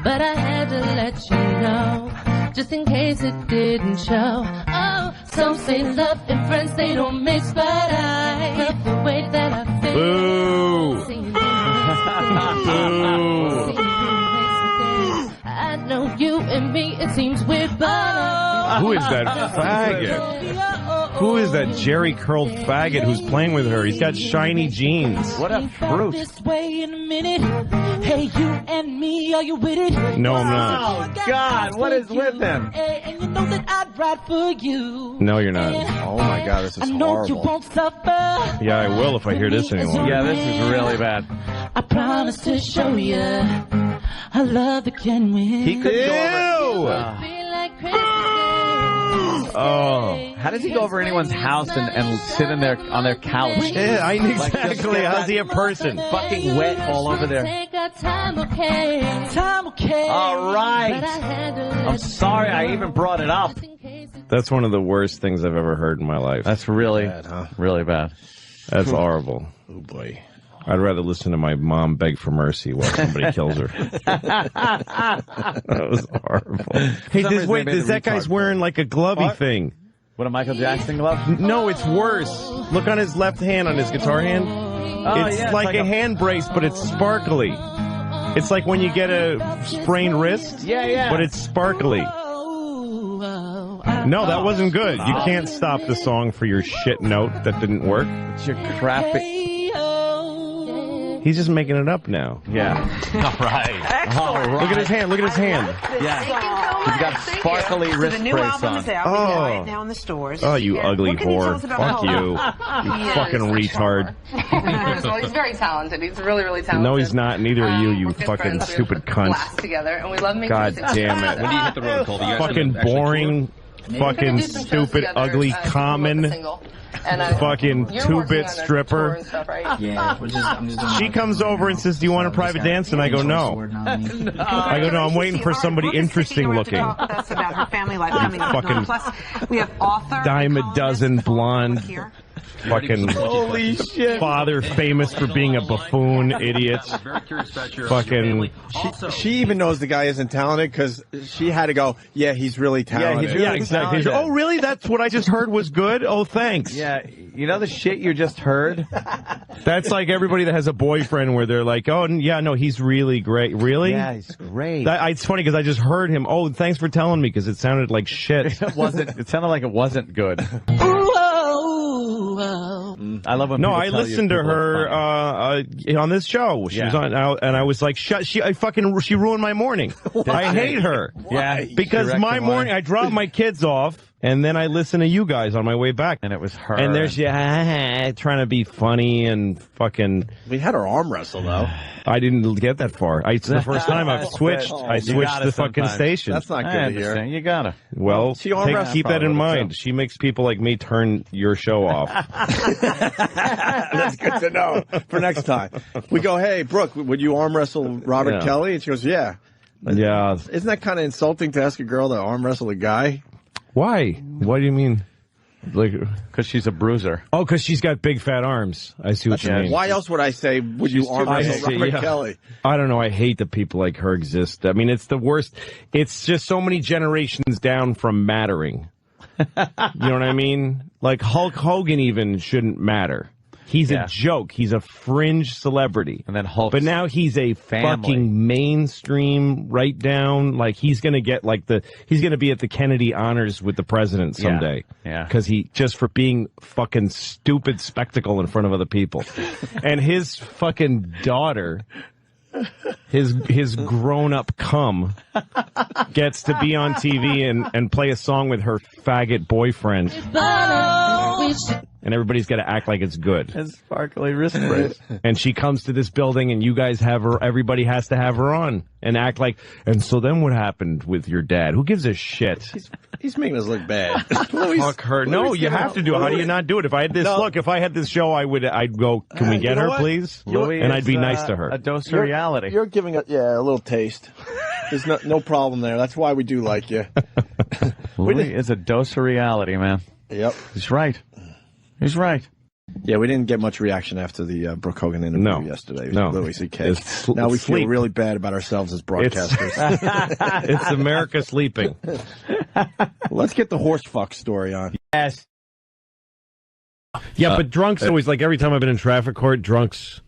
but I had to let you know, just in case it didn't show. Oh, some say love and friends, they don't mix, but I love the way that I feel.
Boo!
I know you and me, it seems weird, but
Who is that faggot? Who is that Jerry curled faggot who's playing with her? He's got shiny jeans.
What a fruit.
This way in a minute. Hey, you and me, are you with it?
No, I'm not.
Oh, God, what is with him?
And you know that I'd ride for you.
No, you're not.
Oh, my God, this is
I know
horrible.
you won't suffer.
Yeah, I will if I hear this anymore.
Yeah, this is really bad.
I promise to show you I love that can win.
He could go over.
Feel like Christmas.
Oh.
How does he go over anyone's house and sit in on their couch?
Yeah, I
Like,
exactly.
just get
How's he a person?
Fucking wet all over there.
Take our time, okay? Time, okay?
All right.
But I had to let
I'm
you
sorry I
know,
even brought it up.
just in case it
That's one of the worst things I've ever heard in my life.
That's really,
Bad, huh?
really bad.
That's horrible.
Oh, boy.
I'd rather listen to my mom beg for mercy while somebody kills her. That was horrible. Hey,
some reason
wait,
they made
this
the
that guy's
retard
wearing like a glovey thing.
What, a Michael Jackson glove?
No, it's worse. Look on his left hand, on his guitar hand.
Oh,
It's
yeah,
like a hand brace, but it's sparkly. It's like when you get a sprained wrist,
Yeah.
but it's sparkly.
oh, I
No, that wasn't good. You can't stop the song for your shit note that didn't work.
It's your crappy.
He's just making it up now.
Yeah. All right.
Look at his hand. Look at his hand.
Yeah. He's got sparkly wrist
The new
brace
album
on.
is out. We know it now in the stores.
Oh, you ugly
What can you tell
whore.
us about
Fuck
Paul?
you. You fucking retard.
First of all, he's very talented. He's really, really talented.
No, he's not. Neither are you, you
we're good
fucking
friends. We
stupid
have a
cunt.
blast together, and we love making
God
music
damn
together.
it.
When do you hit the road, Colby? You guys
Fucking
gonna actually
boring,
We're
fucking
gonna do some shows
stupid,
together,
ugly
since we work
common,
the single. And,
fucking
you're
two-bit
working on a tour
stripper.
and stuff, right?
Yeah, I'm just
She comes over and says, "Do you want a private dance?" And I go, "No." I go, "No, I'm waiting for somebody interesting looking."
Talk with us about her family life coming up.
Fucking
Plus, we have author,
dime a dozen blonde, fucking
Holy shit.
father famous for being a buffoon, idiot. Fucking.
She even knows the guy isn't talented because she had to go, yeah, he's really talented.
Yeah, exactly. Oh, really? That's what I just heard was good? Oh, thanks.
Yeah, you know the shit you just heard?
That's like everybody that has a boyfriend where they're like, oh, yeah, no, he's really great. Really?
Yeah, he's great.
It's funny because I just heard him. Oh, thanks for telling me because it sounded like shit.
It sounded like it wasn't good. I love when
No,
people
I
tell you
listened to
people are
her
funny.
on this show. She was on, and I was like, she ruined my morning. I hate her.
Yeah,
because
she wrecked
my
the
morning, I drop my kids off, and then I listen to you guys on my way back.
And it was her.
And there's trying to be funny and fucking.
We had her arm wrestle, though.
I didn't get that far. It's the first time I've switched. I switched the fucking station.
That's not
I
good to hear.
understand. You gotta.
Well,
she arm wrestled.
keep that in
Probably
mind. She makes people like me turn your show off.
That's good to know for next time. We go, hey, Brooke, would you arm wrestle Robert
Yeah.
Kelly? And she goes, yeah.
Yeah.
Isn't that kind of insulting to ask a girl to arm wrestle a guy?
Why? What do you mean? Like,
because she's a bruiser.
Oh, because she's got big fat arms. I see what you mean.
Why else would I say, would you arm wrestle Robert Kelly?
I don't know. I hate that people like her exist. I mean, it's the worst. It's just so many generations down from mattering. You know what I mean? Like Hulk Hogan even shouldn't matter. He's a joke. He's a fringe celebrity.
And then Hulk.
But now he's a fucking mainstream right down. Like he's going to get like he's going to be at the Kennedy honors with the president someday.
Yeah.
Because he, just for being fucking stupid spectacle in front of other people. And his fucking daughter, his grown up cum gets to be on TV and play a song with her faggot boyfriend. And everybody's got to act like it's good.
And sparkly wrist brace.
And she comes to this building and you guys have her, everybody has to have her on and act like, and so then what happened with your dad? Who gives a shit?
He's making us look bad.
Fuck her. No, you have to do it. How do you not do it? If I had this, if I had this show, I'd go, can we get her, please? And I'd be nice to her.
A dose of reality.
You're giving a little taste. There's no problem there. That's why we do like you.
Louis is a dose of reality, man.
Yep.
He's right. He's right.
Yeah, we didn't get much reaction after the Brooke Hogan interview yesterday.
No.
Louis C.K. Now we feel really bad about ourselves as broadcasters.
It's America sleeping.
Let's get the horse fuck story on.
Yes.
Yeah, but drunks always, like every time I've been in traffic court, drunks,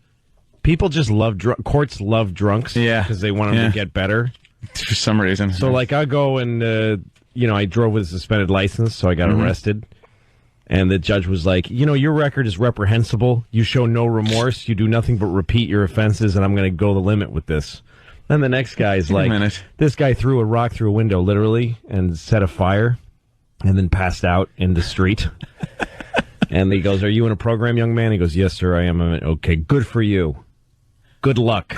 people just love courts love drunks.
Yeah.
Because they want them to get better.
For some reason.
So like I go and, I drove with a suspended license, so I got arrested. And the judge was like, your record is reprehensible. You show no remorse. You do nothing but repeat your offenses, and I'm going to go the limit with this. Then the next guy's like, this guy threw a rock through a window, literally, and set a fire, and then passed out in the street. And he goes, are you in a program, young man? He goes, yes, sir, I am. Okay, good for you. Good luck.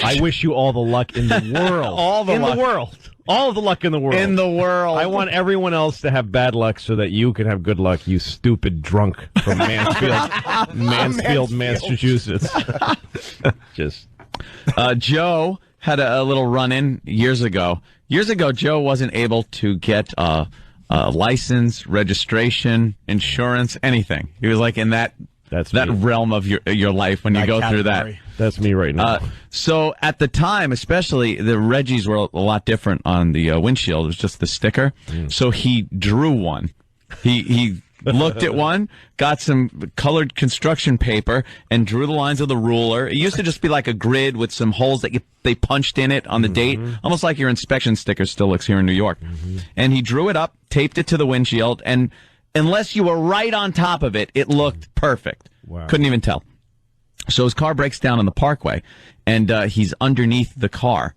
I wish you all the luck in the world.
All the luck.
The world. All of the luck in the world.
In the world.
I want everyone else to have bad luck so that you can have good luck, you stupid drunk from Mansfield, Massachusetts. Just.
Joe had a little run-in years ago. Years ago, Joe wasn't able to get a license, registration, insurance, anything. He was like in that realm of your life when you go through that.
That's me right now.
So at the time, especially, the Reggies were a lot different on the windshield. It was just the sticker. So he drew one. He looked at one, got some colored construction paper, and drew the lines with a ruler. It used to just be like a grid with some holes that they punched in it on the date, almost like your inspection sticker still looks here in New York. And he drew it up, taped it to the windshield, and unless you were right on top of it, it looked perfect.
Wow.
Couldn't even tell. So his car breaks down on the parkway, and he's underneath the car,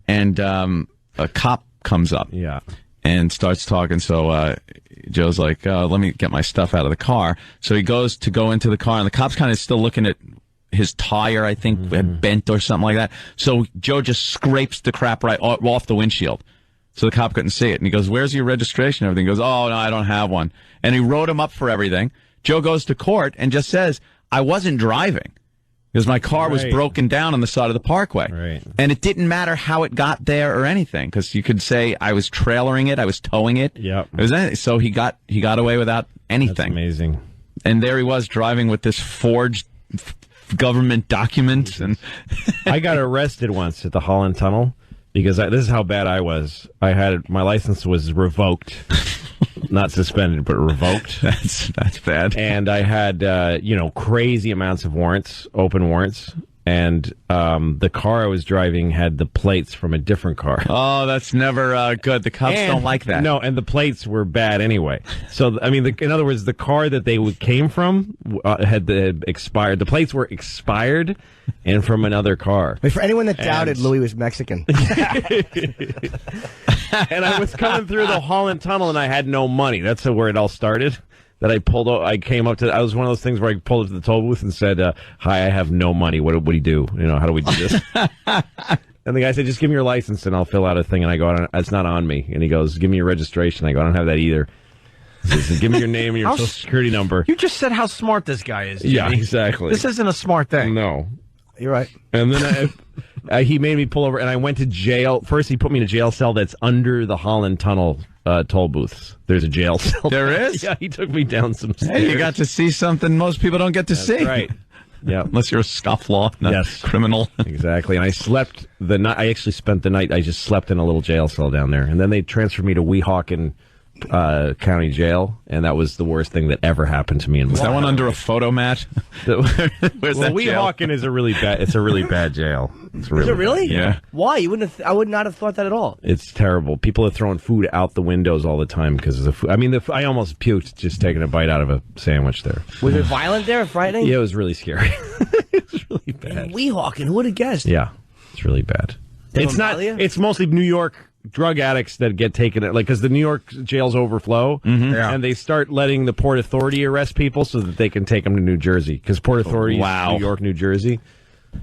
and a cop comes up and starts talking. So Joe's like, let me get my stuff out of the car. So he goes to go into the car, and the cop's kind of still looking at his tire, I think, had bent or something like that. So Joe just scrapes the crap right off the windshield. So the cop couldn't see it. And he goes, where's your registration and everything? He goes, oh, no, I don't have one. And he wrote him up for everything. Joe goes to court and just says, I wasn't driving. Because my car was broken down on the side of the parkway.
Right.
And it didn't matter how it got there or anything, because you could say I was trailering it, I was towing it.
Yep.
It was anything. So he got away without anything.
That's amazing.
And there he was driving with this forged government document. And
I got arrested once at the Holland Tunnel because this is how bad I was. My license was revoked. Not suspended, but revoked.
That's bad.
And I had, crazy amounts of warrants, open warrants. And the car I was driving had the plates from a different car.
Oh, that's never good. The cops don't like that.
No, and the plates were bad anyway. So, I mean, in other words, the car that they came from had expired. The plates were expired and from another car.
For anyone that doubted Louis was Mexican.
And I was coming through the Holland Tunnel, and I had no money. That's where it all started. That I pulled up, I was one of those things where I pulled up to the toll booth and said, hi, I have no money. What do you do? How do we do this? And the guy said, just give me your license and I'll fill out a thing. And I go, it's not on me. And he goes, give me your registration. I go, I don't have that either. He says, give me your name and your social security number.
You just said how smart this guy is, Jimmy.
Yeah, exactly.
This isn't a smart thing.
No.
You're right.
And then he made me pull over, and I went to jail. First, he put me in a jail cell that's under the Holland Tunnel toll booths. There's a jail cell.
There is?
Yeah, he took me down some stairs.
Hey, you got to see something most people don't get to see.
Right. Yeah.
Unless you're a scofflaw, not criminal.
Exactly. And I slept the night. I actually spent the night. I just slept in a little jail cell down there. And then they transferred me to Weehawken County Jail, and that was the worst thing that ever happened to me in my life.
Was that one under a photo mat?
Weehawken is a really bad jail. Is
it really?
Yeah.
Why? I would not have thought that at all.
It's terrible. People are throwing food out the windows all the time because of the food. I mean, I almost puked just taking a bite out of a sandwich there.
Was it violent there, frightening?
Yeah, it was really scary. It was really bad.
Weehawken, who would have guessed?
Yeah, it's really bad. It's not. It's mostly New York drug addicts that get taken, because the New York jails overflow, and they start letting the Port Authority arrest people so that they can take them to New Jersey, because Port Authority is New York, New Jersey.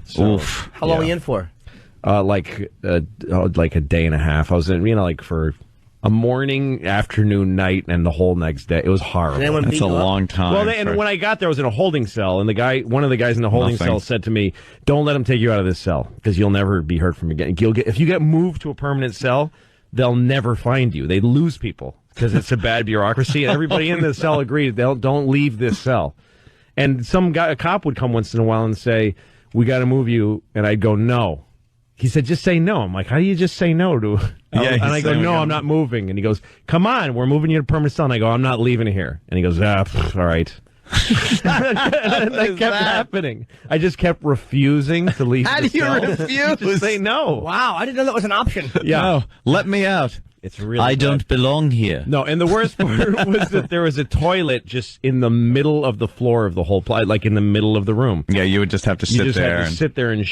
So,
How long were you in for?
Like a day and a half. I was in, for a morning, afternoon, night, and the whole next day. It was horrible.
That's a long time.
Well, and when I got there, I was in a holding cell, and one of the guys in the holding cell said to me, "Don't let them take you out of this cell, because you'll never be heard from again. If you get moved to a permanent cell, they'll never find you. They lose people because it's a bad bureaucracy." And everybody in the cell agreed, don't leave this cell. And a cop would come once in a while and say, "We got to move you," and I'd go, "No." He said, "Just say no." I'm like, "How do you just say no to?" And I go, "No, I'm not moving." And he goes, "Come on, we're moving you to permanent cell." And I go, "I'm not leaving here." And he goes, all right. And that kept happening. I just kept refusing to leave.
How do you refuse?
Just say no.
Wow, I didn't know that was an option.
Yeah.
No, let me out.
It's really
I
bad.
don't belong here.
No, and the worst part was that there was a toilet just in the middle of the floor of the whole place, like in the middle of the room.
Yeah, you would just have to sit there.
Have to sit there and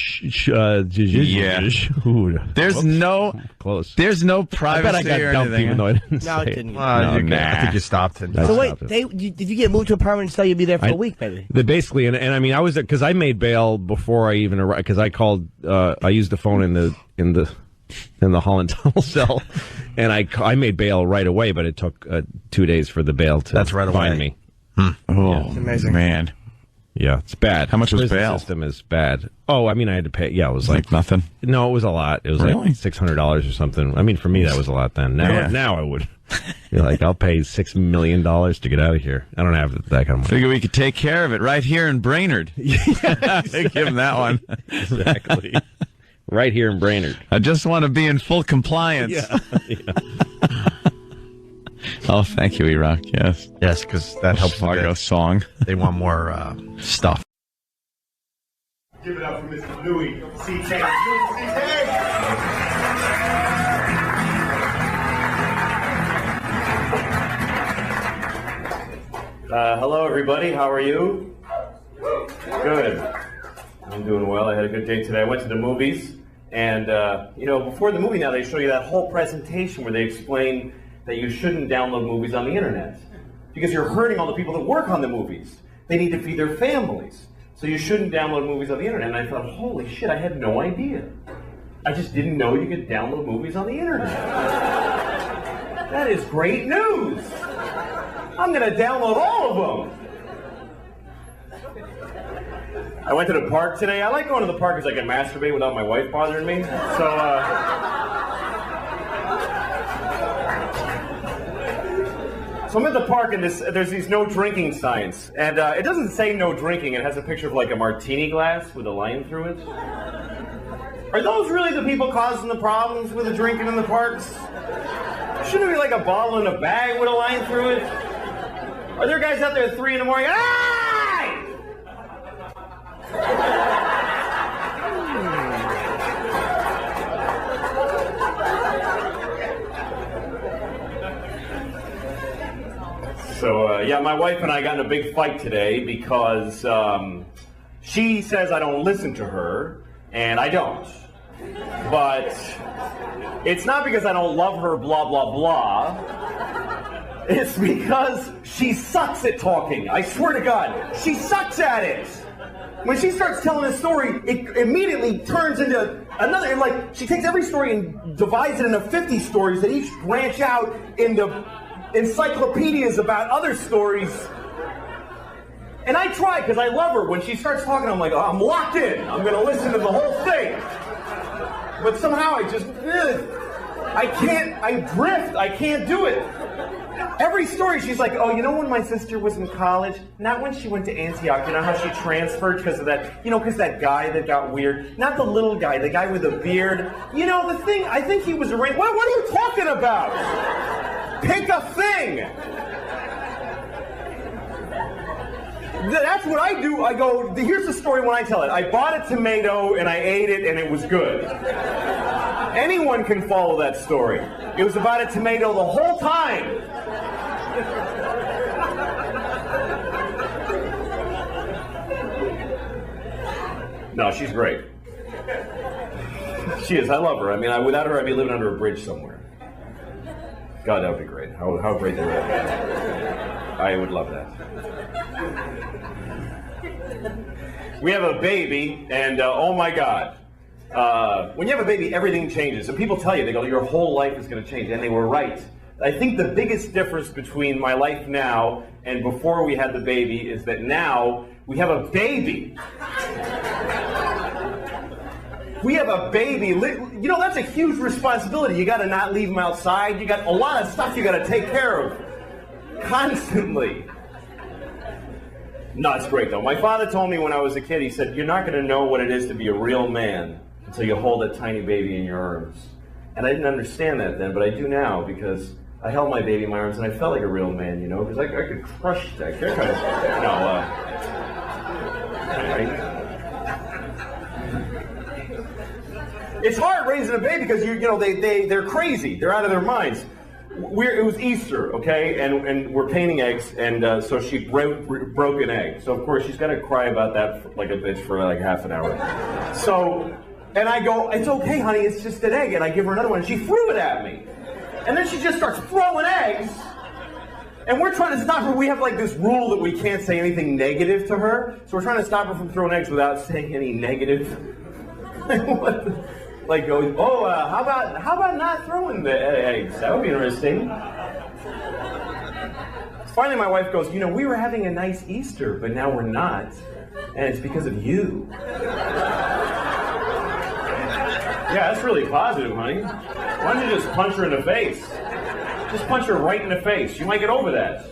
There's no
close.
There's no privacy.
I bet I got dumped even though I didn't
No, it
say
didn't.
I think you stopped it.
So wait, did you get moved to a permanent cell? You'd be there for a week, maybe.
Basically, and I mean, I was because I made bail before I even arrived, because I called. I used the phone in the Holland Tunnel cell, and I made bail right away, but it took 2 days for the bail to find me.
Oh,
It's amazing.
Man.
Yeah, it's bad.
How much was
Prison
bail?
System is bad. Oh, I mean, I had to pay. Yeah, it was like
nothing.
No, it was a lot. It was like $600 or something. I mean, for me, that was a lot then. Now I would. You're like, I'll pay $6 million to get out of here. I don't have that kind of money.
Figure we could take care of it right here in Brainerd. Give him that one.
Exactly. Right here in Brainerd.
I just want to be in full compliance.
Yeah.
Oh, thank you, Iraq. Yes.
Yes, because that helps
Fargo song.
They want more stuff.
Give it up for Mr. Louis C.K.
Hello, everybody. How are you? Good. I'm doing well. I had a good day today. I went to the movies, and before the movie now, they show you that whole presentation where they explain that you shouldn't download movies on the internet because you're hurting all the people that work on the movies. They need to feed their families. So you shouldn't download movies on the internet. And I thought, holy shit, I had no idea. I just didn't know you could download movies on the internet. That is great news. I'm going to download all of them. I went to the park today. I like going to the park because I can masturbate without my wife bothering me. So I'm at the park, and there's these no drinking signs. And it doesn't say no drinking. It has a picture of like a martini glass with a line through it. Are those really the people causing the problems with the drinking in the parks? Shouldn't it be like a bottle in a bag with a line through it? Are there guys out there at 3 in the morning? Hey! So, my wife and I got in a big fight today because she says I don't listen to her, and I don't. But it's not because I don't love her, blah, blah, blah. It's because she sucks at talking. I swear to God, she sucks at it. When she starts telling a story, it immediately turns into another. Like, she takes every story and divides it into 50 stories that each branch out into encyclopedias about other stories. And I try, because I love her. When she starts talking, I'm like, oh, I'm locked in. I'm going to listen to the whole thing. But somehow I drift. I can't do it. Every story, she's like, oh, you know when my sister was in college? Not when she went to Antioch. You know how she transferred because of that, because that guy that got weird? Not the little guy, the guy with the beard. You know, the thing, I think he was arranged. What are you talking about? Pick a thing. That's what I do. I go, here's the story when I tell it. I bought a tomato and I ate it and it was good. Anyone can follow that story. It was about a tomato the whole time. No, she's great. She is. I love her. I mean, without her, I'd be living under a bridge somewhere. God, that would be great. How great that would be. I would love that. We have a baby, and oh my God. When you have a baby, everything changes. And people tell you, they go, your whole life is going to change. And they were right. I think the biggest difference between my life now and before we had the baby is that now we have a baby. We have a baby. That's a huge responsibility. You got to not leave him outside. You got a lot of stuff you got to take care of constantly. No, it's great, though. My father told me when I was a kid, he said, you're not going to know what it is to be a real man until you hold that tiny baby in your arms. And I didn't understand that then, but I do now, because I held my baby in my arms and I felt like a real man, because I could crush that. It's hard raising a baby because they're crazy. They're out of their minds. It was Easter, okay, and we're painting eggs, and so she broke an egg. So of course she's got to cry about that like a bitch for like half an hour. So, and I go, it's okay, honey, it's just an egg, and I give her another one, and she threw it at me, and then she just starts throwing eggs, and we're trying to stop her. We have like this rule that we can't say anything negative to her, so we're trying to stop her from throwing eggs without saying any negative. Like going, how about not throwing the eggs? That would be interesting. Finally, my wife goes, we were having a nice Easter, but now we're not, and it's because of you. Yeah, that's really positive, honey. Why don't you just punch her in the face? Just punch her right in the face. You might get over that.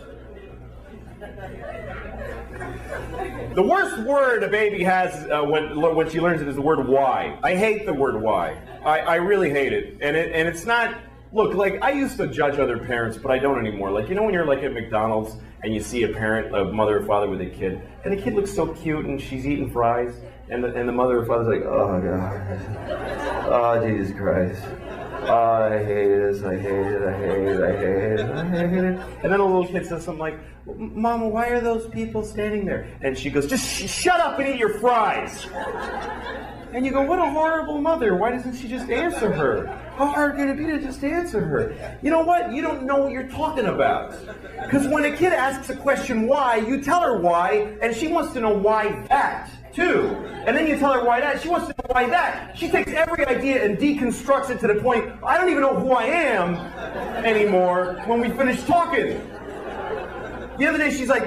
The worst word a baby has when she learns it is the word why. I hate the word why. I really hate it. And it's not Look, like, I used to judge other parents, but I don't anymore. Like, you know when you're, like, at McDonald's and you see a parent, a mother or father with a kid, and the kid looks so cute and she's eating fries, and the mother or father's like, oh, God. Oh, Jesus Christ. Oh, I hate this, I hate it, I hate it, I hate it, I hate it. And then a little kid says something like, Mama, why are those people standing there? And she goes, just shut up and eat your fries. And you go, what a horrible mother. Why doesn't she just answer her? How hard can it be to just answer her? You know what? You don't know what you're talking about. Because when a kid asks a question why, you tell her why, and she wants to know why that, too. And then you tell her why that, she wants to know why that. She takes every idea and deconstructs it to the point, I don't even know who I am anymore when we finish talking. The other day she's like,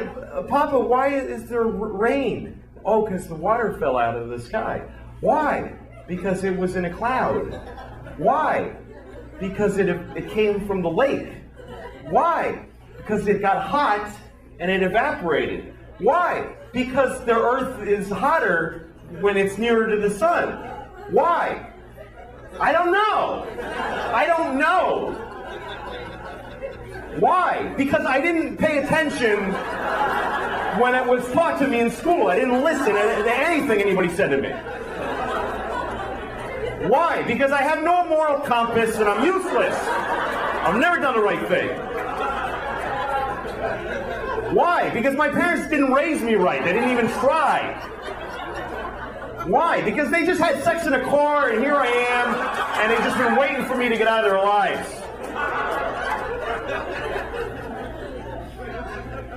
Papa, why is there rain? Oh, because the water fell out of the sky. Why? Because it was in a cloud. Why? Because it came from the lake. Why? Because it got hot and it evaporated. Why? Because the earth is hotter when it's nearer to the sun. Why? I don't know. I don't know. Why? Because I didn't pay attention when it was taught to me in school. I didn't listen to anything anybody said to me. Why? Because I have no moral compass and I'm useless. I've never done the right thing. Why? Because my parents didn't raise me right. They didn't even try. Why? Because they just had sex in a car and here I am and they've just been waiting for me to get out of their lives.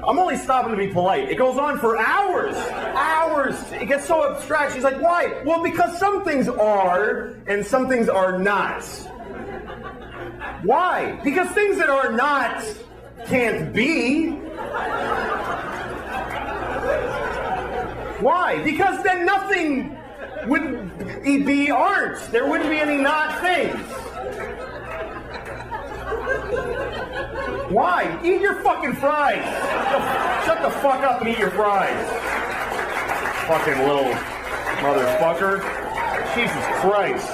I'm only stopping to be polite. It goes on for hours. Hours. It gets so abstract. She's like, why? Well, because some things are and some things are not. Why? Because things that are not can't be. Why? Because then nothing would be aren't. There wouldn't be any not things. Why? Eat your fucking fries. Shut the fuck up and eat your fries. Fucking little motherfucker. Jesus Christ.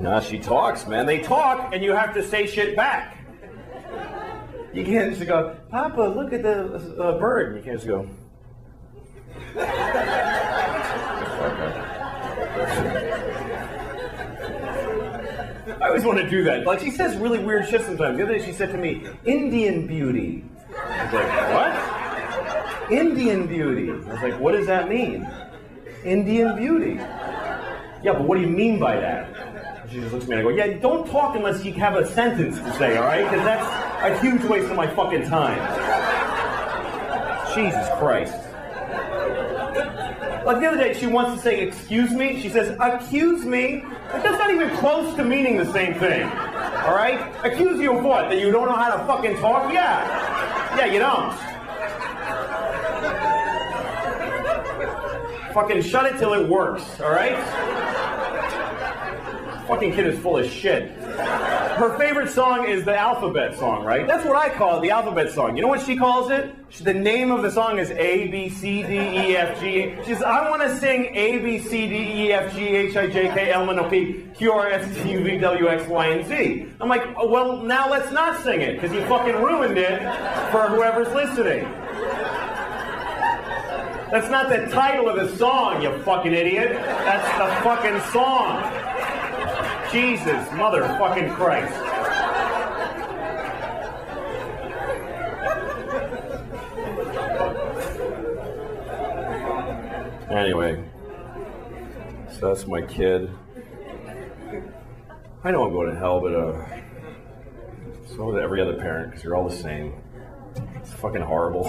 Nah, she talks, man. They talk, and you have to say shit back. You can't just go, Papa, look at the bird. You can't just go. I always want to do that. Like, she says really weird shit sometimes. The other day she said to me, Indian beauty. I was like, what? Indian beauty. I was like, what does that mean? Indian beauty. Yeah, but what do you mean by that? She just looks at me and I go, yeah, don't talk unless you have a sentence to say, all right? Because that's a huge waste of my fucking time. Jesus Christ. Like the other day, she wants to say, excuse me. She says, accuse me. Like, that's not even close to meaning the same thing. All right? Accuse you of what? That you don't know how to fucking talk? Yeah. Yeah, you don't. Fucking shut it till it works, all right? Fucking kid is full of shit. Her favorite song is the alphabet song, right? That's what I call it, the alphabet song. You know what she calls it? The name of the song is A, B, C, D, E, F, G. She says, I want to sing A, B, C, D, E, F, G, H, I, J, K, L, M, N, O, P, Q, R, S, T, U, V, W, X, Y, and Z. I'm like, oh, well, now let's not sing it, because you fucking ruined it for whoever's listening. That's not the title of the song, you fucking idiot. That's the fucking song. Jesus, motherfucking Christ. Anyway, so that's my kid. I know I'm going to hell, but so is every other parent, because you're all the same. It's fucking horrible.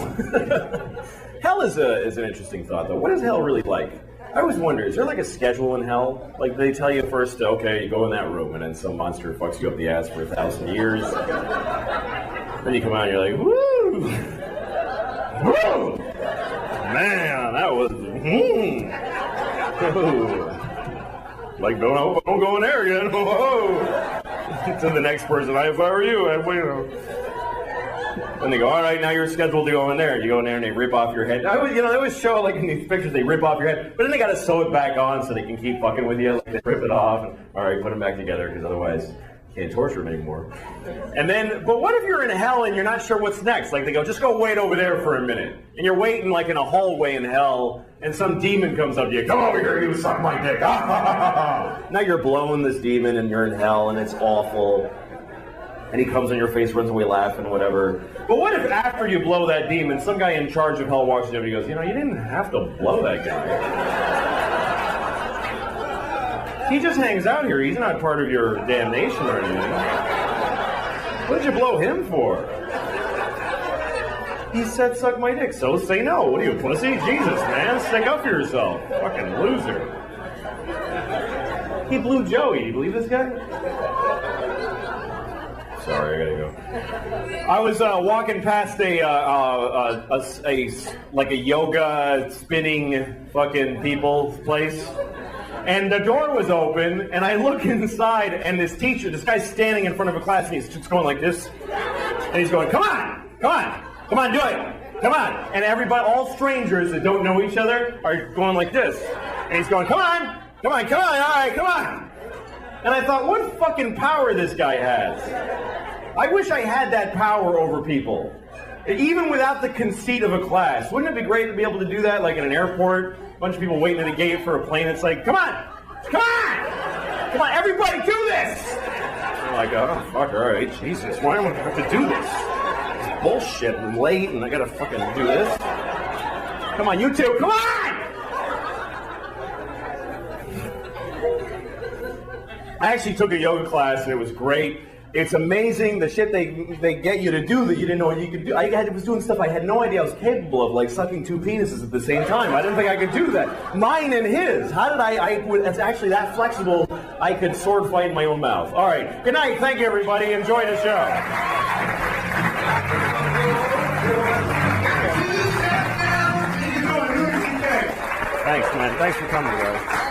Hell is an interesting thought, though. What is hell really like? I always wonder, is there like a schedule in hell? Like they tell you first, okay, you go in that room, and then some monster fucks you up the ass for 1,000 years. Then you come out and you're like, woo! Woo! Man, that was, Like, don't go in there again. Whoa! To the next person, if I were you, I'd, And they go, all right, now you're scheduled to go in there. You go in there and they rip off your head. They always show, like, in these pictures, they rip off your head. But then they got to sew it back on so they can keep fucking with you. Like, they rip it off. And, all right, put them back together because otherwise you can't torture them anymore. And then, but what if you're in hell and you're not sure what's next? Like, they go, just go wait over there for a minute. And you're waiting, like, in a hallway in hell, and some demon comes up to you. Come over here, you suck my dick. Now you're blowing this demon and you're in hell and it's awful. And he comes in your face, runs away laughing, whatever. But what if after you blow that demon, some guy in charge of hell walks you up and he goes, you didn't have to blow that guy. He just hangs out here. He's not part of your damnation or anything. What did you blow him for? He said suck my dick, so say no. What are you, pussy? Jesus, man, stick up for yourself. Fucking loser. He blew Joey. Do you believe this guy? Sorry, I gotta go. I was walking past a yoga spinning fucking people place, and the door was open, and I look inside, and this guy's standing in front of a class, and he's just going like this, and he's going, come on, do it, come on, and everybody, all strangers that don't know each other, are going like this, and he's going, come on, all right, come on. And I thought, what fucking power this guy has. I wish I had that power over people. Even without the conceit of a class. Wouldn't it be great to be able to do that, like in an airport? A bunch of people waiting at a gate for a plane. It's like, come on, everybody do this. I'm like, oh, fuck, all right, Jesus, why am I have to do this? It's bullshit, I'm late, and I gotta fucking do this. Come on, you two, come on! I actually took a yoga class and it was great. It's amazing the shit they get you to do that you didn't know you could do. I was doing stuff I had no idea I was capable of, like sucking two penises at the same time. I didn't think I could do that. Mine and his. How did it's actually that flexible, I could sword fight in my own mouth. All right. Good night. Thank you, everybody. Enjoy the show. Thanks, man. Thanks for coming, guys.